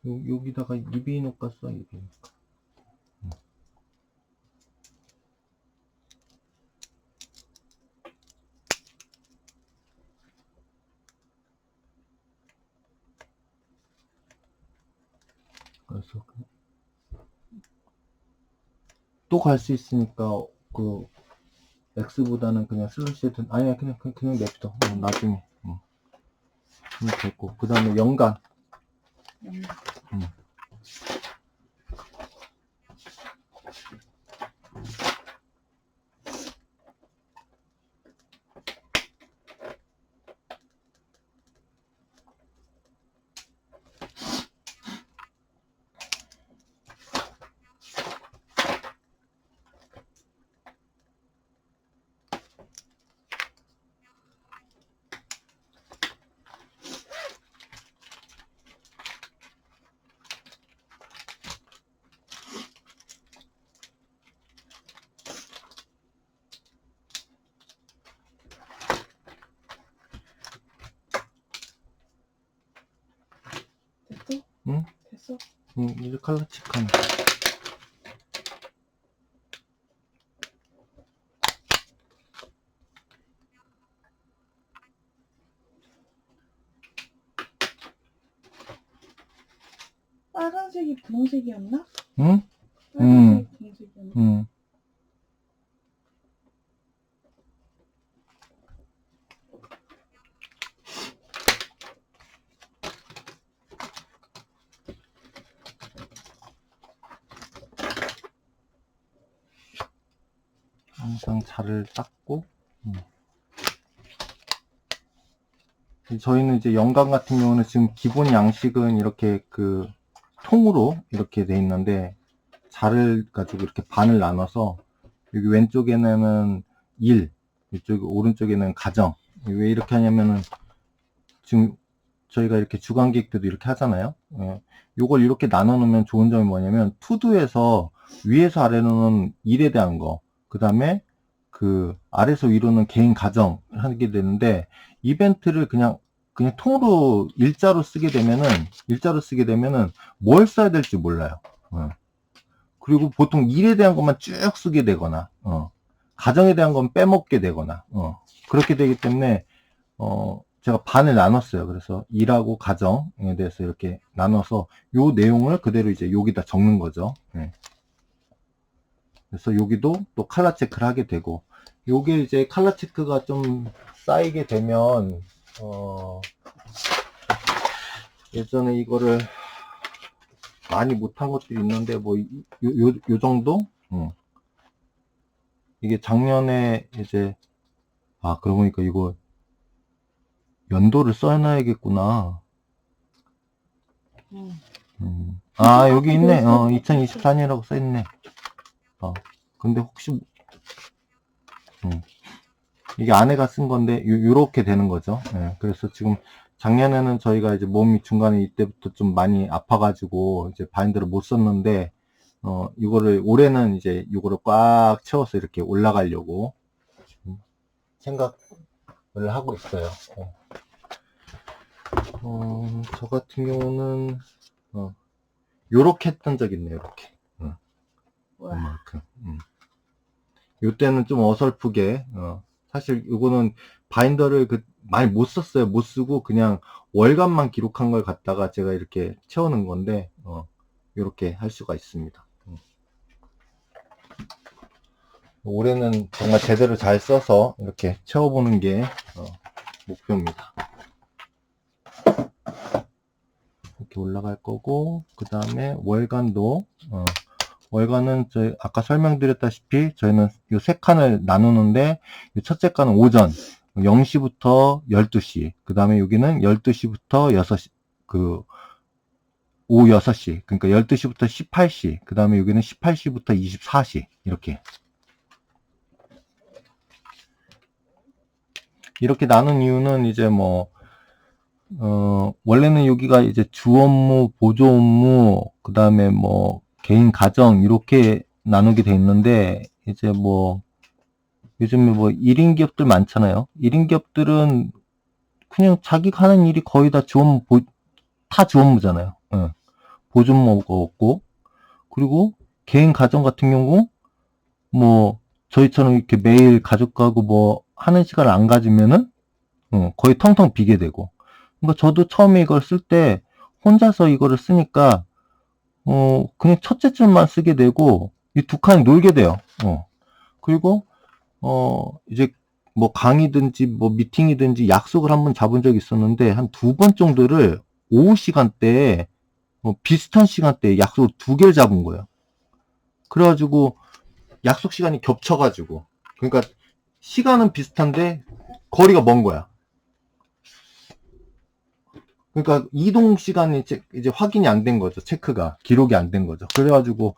Speaker 1: 여기다가 이비인후과 써, 이비인후과. 그래서, 또 갈 수 있으니까, X보다는 그냥 슬러시 해도, 아니야, 그냥 냅둬. 나중에. 됐고. 그 다음에 연간.
Speaker 2: 됐어?
Speaker 1: 응?
Speaker 2: 됐어?
Speaker 1: 이제 칼라 체크하면.
Speaker 2: 빨간색이 분홍색이었나?
Speaker 1: 응?
Speaker 2: 빨간색이 분홍색이었나?
Speaker 1: 응. 항상 자를 닦고, 저희는 이제 연간 같은 경우는 지금 기본 양식은 이렇게 통으로 이렇게 돼 있는데, 자를 가지고 이렇게 반을 나눠서, 여기 왼쪽에는 일, 이쪽 오른쪽에는 가정. 왜 이렇게 하냐면은, 지금 저희가 이렇게 주간 계획 때도 이렇게 하잖아요. 요걸 이렇게 나눠 놓으면 좋은 점이 뭐냐면, 투두에서 위에서 아래로는 일에 대한 거, 그 다음에 아래에서 위로는 개인 가정 하게 되는데, 이벤트를 그냥 통으로 일자로 쓰게 되면은 뭘 써야 될지 몰라요. 그리고 보통 일에 대한 것만 쭉 쓰게 되거나, 가정에 대한 건 빼먹게 되거나, 그렇게 되기 때문에, 제가 반을 나눴어요. 그래서 일하고 가정에 대해서 이렇게 나눠서 요 내용을 그대로 이제 여기다 적는 거죠. 그래서 여기도 또 칼라 체크를 하게 되고, 요게 이제 칼라 체크가 좀 쌓이게 되면, 예전에 이거를 많이 못한 것들이 있는데, 요 정도? 이게 작년에 이제, 그러고 보니까 이거 연도를 써놔야겠구나. 여기 있네. 2024년이라고 써있네. 근데 혹시, 이게 아내가 쓴 건데, 요렇게 되는 거죠. 그래서 지금 작년에는 저희가 이제 몸이 중간에 이때부터 좀 많이 아파가지고, 이제 바인더를 못 썼는데, 이거를, 올해는 이제 이거를 꽉 채워서 이렇게 올라가려고, 생각을 하고 있어요. 저 같은 경우는, 요렇게 했던 적 있네요, 요렇게. 이만큼. 요때는 좀 어설프게, 사실 이거는 바인더를 많이 못 썼어요. 못 쓰고 그냥 월간만 기록한 걸 갖다가 제가 이렇게 채워놓은 건데, 요렇게 할 수가 있습니다. 올해는 정말 제대로 잘 써서 이렇게 채워보는 게 목표입니다. 이렇게 올라갈 거고, 그 다음에 월간도, 월간은 저희 아까 설명드렸다시피 저희는 이 세 칸을 나누는데, 이 첫째 칸은 오전 0시부터 12시, 그 다음에 여기는 12시부터 6시, 오후 6시, 그러니까 12시부터 18시, 그 다음에 여기는 18시부터 24시, 이렇게 나눈 이유는 이제 뭐, 원래는 여기가 이제 주 업무, 보조 업무, 그 다음에 뭐, 개인 가정, 이렇게 나누게 돼 있는데, 이제 뭐, 요즘에 뭐, 1인 기업들 많잖아요. 1인 기업들은 그냥 자기가 하는 일이 거의 다 주 업무, 다 주 업무잖아요. 예. 보조 업무가 없고, 그리고 개인 가정 같은 경우, 뭐, 저희처럼 이렇게 매일 가족하고 뭐, 하는 시간을 안 가지면은, 거의 텅텅 비게 되고. 그러니까 저도 처음에 이걸 쓸 때 혼자서 이거를 쓰니까 그냥 첫째 줄만 쓰게 되고 이 두 칸이 놀게 돼요. 그리고 이제 뭐 강의든지 뭐 미팅이든지 약속을 한번 잡은 적이 있었는데 한 두 번 정도를 오후 시간대에 비슷한 시간대에 약속을 두 개를 잡은 거예요. 그래가지고 약속 시간이 겹쳐가지고 그러니까 시간은 비슷한데 거리가 먼 거야. 그러니까 이동 시간이 이제 확인이 안 된 거죠. 체크가 기록이 안 된 거죠. 그래가지고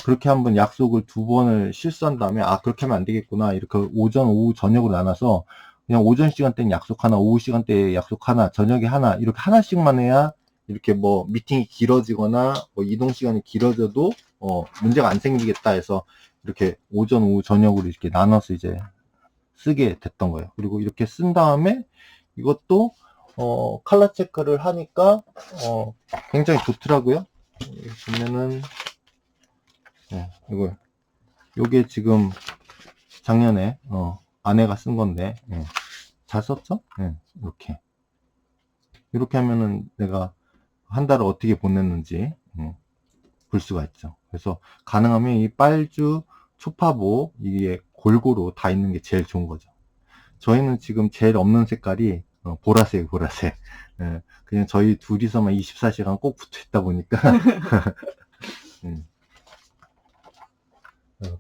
Speaker 1: 그렇게 한번 약속을 두 번을 실수한 다음에 아 그렇게 하면 안 되겠구나 이렇게 오전 오후 저녁으로 나눠서 그냥 오전 시간대는 약속 하나 오후 시간대에 약속 하나 저녁에 하나 이렇게 하나씩만 해야 이렇게 뭐 미팅이 길어지거나 뭐 이동 시간이 길어져도 문제가 안 생기겠다 해서 이렇게 오전 오후 저녁으로 이렇게 나눠서 이제 쓰게 됐던 거예요. 그리고 이렇게 쓴 다음에 이것도 칼라 체크를 하니까 굉장히 좋더라고요. 보면은 이거 요게 지금 작년에 아내가 쓴 건데 잘 썼죠? 이렇게 하면은 내가 한 달을 어떻게 보냈는지 볼 수가 있죠. 그래서 가능하면 이 빨주 초파보 이게 골고루 다 있는 게 제일 좋은 거죠. 저희는 지금 제일 없는 색깔이 보라색. 그냥 저희 둘이서만 24시간 꼭 붙어 있다 보니까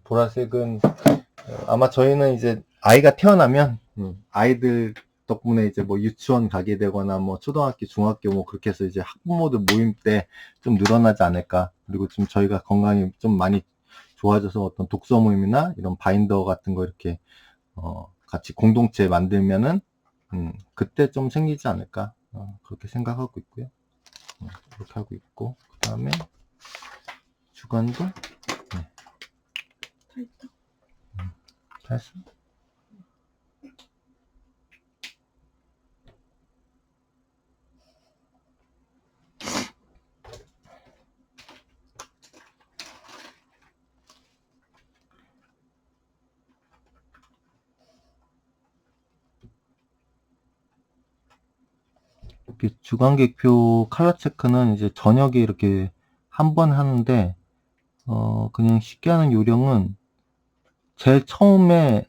Speaker 1: 보라색은 아마 저희는 이제 아이가 태어나면 아이들 덕분에 이제 뭐 유치원 가게 되거나 뭐 초등학교, 중학교 뭐 그렇게 해서 이제 학부모들 모임 때 좀 늘어나지 않을까. 그리고 좀 저희가 건강이 좀 많이 좋아져서 어떤 독서 모임이나 이런 바인더 같은 거 이렇게 같이 공동체 만들면은 그때 좀 생기지 않을까 그렇게 생각하고 있고요. 이렇게 하고 있고 그 다음에 주간도
Speaker 2: 다 있다.
Speaker 1: 잘했어. 이렇게 주간객표 칼라 체크는 이제 저녁에 이렇게 한 번 하는데 그냥 쉽게 하는 요령은 제일 처음에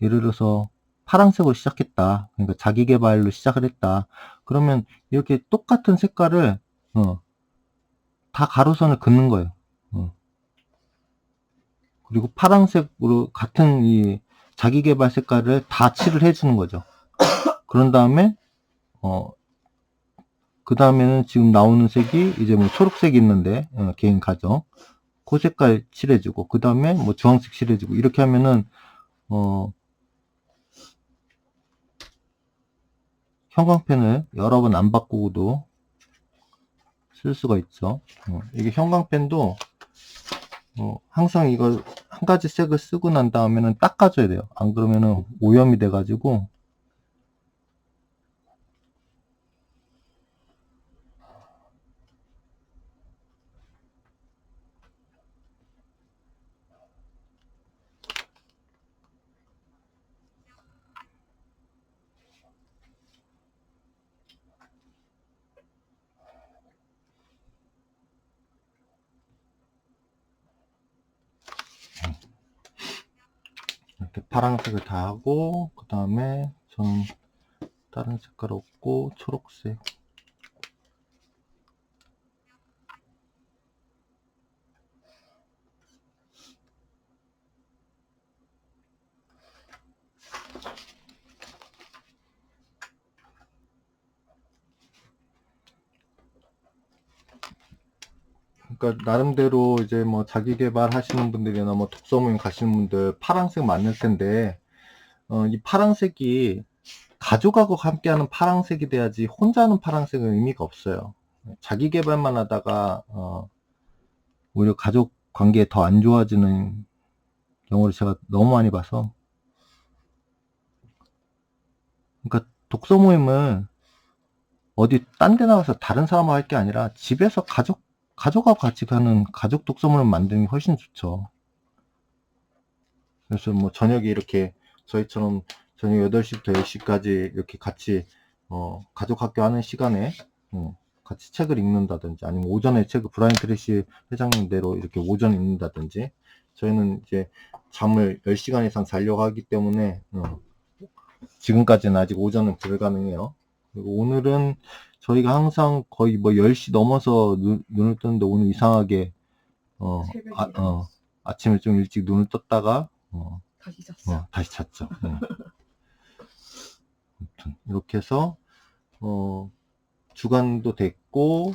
Speaker 1: 예를 들어서 파란색으로 시작했다. 그러니까 자기 개발로 시작을 했다. 그러면 이렇게 똑같은 색깔을 다 가로선을 긋는 거예요. 그리고 파란색으로 같은 이 자기 개발 색깔을 다 칠을 해주는 거죠. 그런 다음에 그 다음에는 지금 나오는 색이 이제 뭐 초록색이 있는데 개인 가정 그 색깔 칠해주고 그 다음에 뭐 주황색 칠해주고 이렇게 하면은 형광펜을 여러 번 안 바꾸고도 쓸 수가 있죠. 이게 형광펜도 항상 이걸 한 가지 색을 쓰고 난 다음에는 닦아줘야 돼요. 안 그러면은 오염이 돼가지고 이렇게 파란색을 다 하고 그 다음에 저는 다른 색깔 없고 초록색 그러니까 나름대로 이제 뭐 자기 개발 하시는 분들이나 뭐 독서 모임 가시는 분들 파란색 많을 텐데, 이 파란색이 가족하고 함께하는 파란색이 돼야지 혼자 하는 파란색은 의미가 없어요. 자기 개발만 하다가 오히려 가족 관계에 더 안 좋아지는 경우를 제가 너무 많이 봐서. 그러니까 독서 모임을 어디 딴 데 나가서 다른 사람하고 할 게 아니라 집에서 가족하고 같이 가는 가족 독서 모임 만드는 게 훨씬 좋죠. 그래서 뭐 저녁에 이렇게 저희처럼 저녁 8시부터 10시까지 이렇게 같이 가족 학교 하는 시간에 같이 책을 읽는다든지, 아니면 오전에 책을 브라이언 트레이시 회장님대로 이렇게 오전에 읽는다든지. 저희는 이제 잠을 10시간 이상 자려고 하기 때문에 지금까지는 아직 오전은 불가능해요. 그리고 오늘은 저희가 항상 거의 뭐 10시 넘어서 눈을 뜨는데, 오늘 이상하게 아침에 좀 일찍 눈을 떴다가
Speaker 2: 다시 잤어.
Speaker 1: 다시 잤죠. 아무튼 이렇게 해서 주간도 됐고,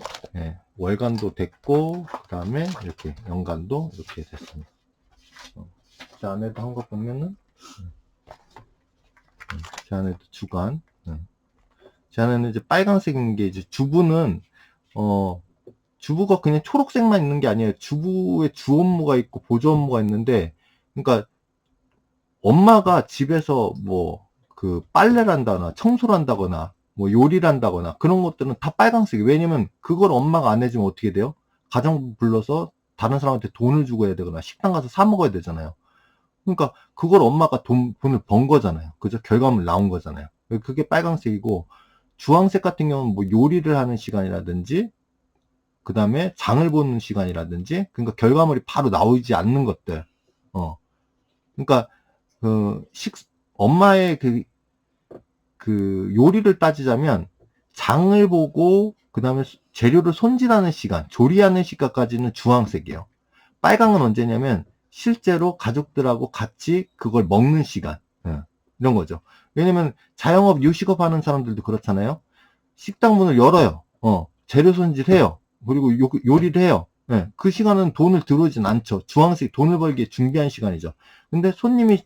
Speaker 1: 월간도 됐고, 그 다음에 이렇게 연간도 이렇게 됐습니다. 그 안에도 한 거 보면은 그 안에도 주간, 그 안에는 이제 빨간색인 게, 이제 주부는 주부가 그냥 초록색만 있는 게 아니에요. 주부의 주 업무가 있고 보조 업무가 있는데, 그러니까 엄마가 집에서 뭐 그 빨래를 한다거나 청소를 한다거나 뭐 요리를 한다거나 그런 것들은 다 빨간색이에요. 왜냐면 그걸 엄마가 안 해주면 어떻게 돼요? 가정부 불러서 다른 사람한테 돈을 주고 해야 되거나 식당 가서 사 먹어야 되잖아요. 그러니까 그걸 엄마가 돈을 번 거잖아요. 그죠? 결과물 나온 거잖아요. 그게 빨간색이고, 주황색 같은 경우는 뭐 요리를 하는 시간이라든지, 그 다음에 장을 보는 시간이라든지, 그러니까 결과물이 바로 나오지 않는 것들. 그러니까 엄마의 그 요리를 따지자면, 장을 보고 그 다음에 재료를 손질하는 시간, 조리하는 시간까지는 주황색이에요. 빨강은 언제냐면 실제로 가족들하고 같이 그걸 먹는 시간, 이런 거죠. 왜냐면 자영업, 요식업 하는 사람들도 그렇잖아요. 식당 문을 열어요. 재료 손질해요. 그리고 요리를 해요. 그 시간은 돈을 들어오진 않죠. 주황색, 돈을 벌기에 준비한 시간이죠. 근데 손님이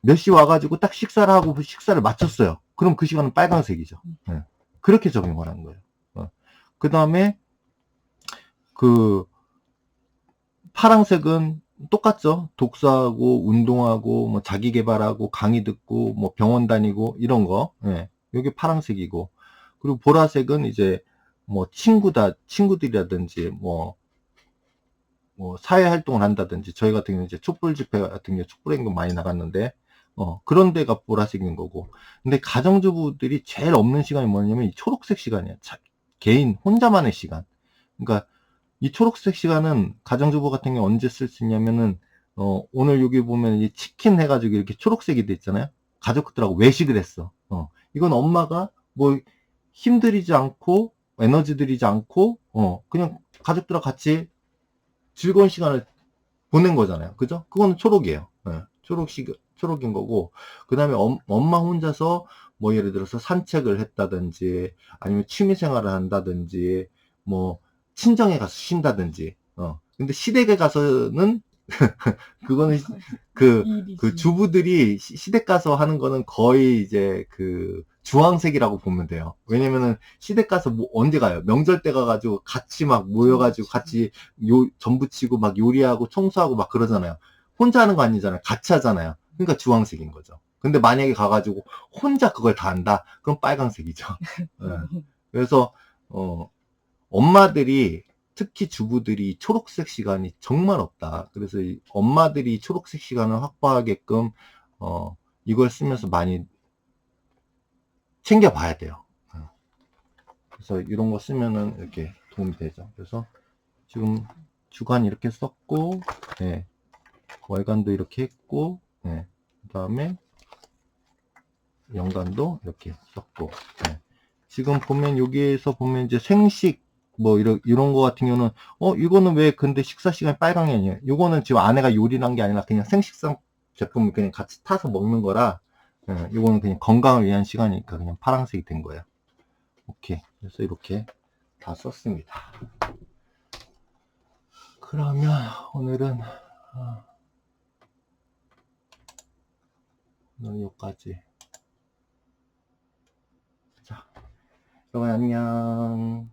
Speaker 1: 몇 시 와가지고 딱 식사를 하고 식사를 마쳤어요. 그럼 그 시간은 빨간색이죠. 그렇게 적용을 하는 거예요. 그 다음에 그 파란색은 똑같죠. 독서하고 운동하고 뭐 자기 개발하고 강의 듣고 뭐 병원 다니고 이런 거. 이게 파란색이고, 그리고 보라색은 이제 뭐 친구들이라든지 뭐 사회 활동을 한다든지, 저희 같은 경우는 이제 촛불 집회 같은 경우 촛불 행동 많이 나갔는데 그런 데가 보라색인 거고. 근데 가정주부들이 제일 없는 시간이 뭐냐면 이 초록색 시간이야. 개인 혼자만의 시간. 그러니까 이 초록색 시간은 가정주부 같은 경우 언제 쓸 수 있냐면은 오늘 여기 보면 이 치킨 해가지고 이렇게 초록색이 돼 있잖아요. 가족들하고 외식을 했어. 이건 엄마가 뭐 힘들이지 않고 에너지 들이지 않고 그냥 가족들하고 같이 즐거운 시간을 보낸 거잖아요. 그죠? 그거는 초록이에요. 초록인 거고, 그 다음에 엄마 혼자서 뭐 예를 들어서 산책을 했다든지, 아니면 취미 생활을 한다든지, 뭐 친정에 가서 쉰다든지. 근데 시댁에 가서는 그거는 그 주부들이 시댁 가서 하는 거는 거의 이제 그 주황색이라고 보면 돼요. 왜냐면은 시댁 가서 뭐 언제 가요? 명절 때 가가지고 같이 막 모여가지고 같이 전 부치고 막 요리하고 청소하고 막 그러잖아요. 혼자 하는 거 아니잖아요. 같이 하잖아요. 그러니까 주황색인 거죠. 근데 만약에 가가지고 혼자 그걸 다 한다? 그럼 빨강색이죠. 그래서 엄마들이, 특히 주부들이 초록색 시간이 정말 없다. 그래서 엄마들이 초록색 시간을 확보하게끔 이걸 쓰면서 많이 챙겨봐야 돼요. 그래서 이런 거 쓰면은 이렇게 도움이 되죠. 그래서 지금 주간 이렇게 썼고, 월간도 이렇게 했고, 그 다음에 연간도 이렇게 썼고, 지금 보면 여기에서 보면 이제 생식 뭐 이런 거 같은 경우는 이거는 왜 근데 식사 시간이 빨강이 아니에요? 이거는 지금 아내가 요리를 한 게 아니라 그냥 생식성 제품을 그냥 같이 타서 먹는 거라, 이거는 그냥 건강을 위한 시간이니까 그냥 파란색이 된 거예요. 오케이. 그래서 이렇게 다 썼습니다. 그러면 오늘은 여기까지. 자, 여러분 안녕.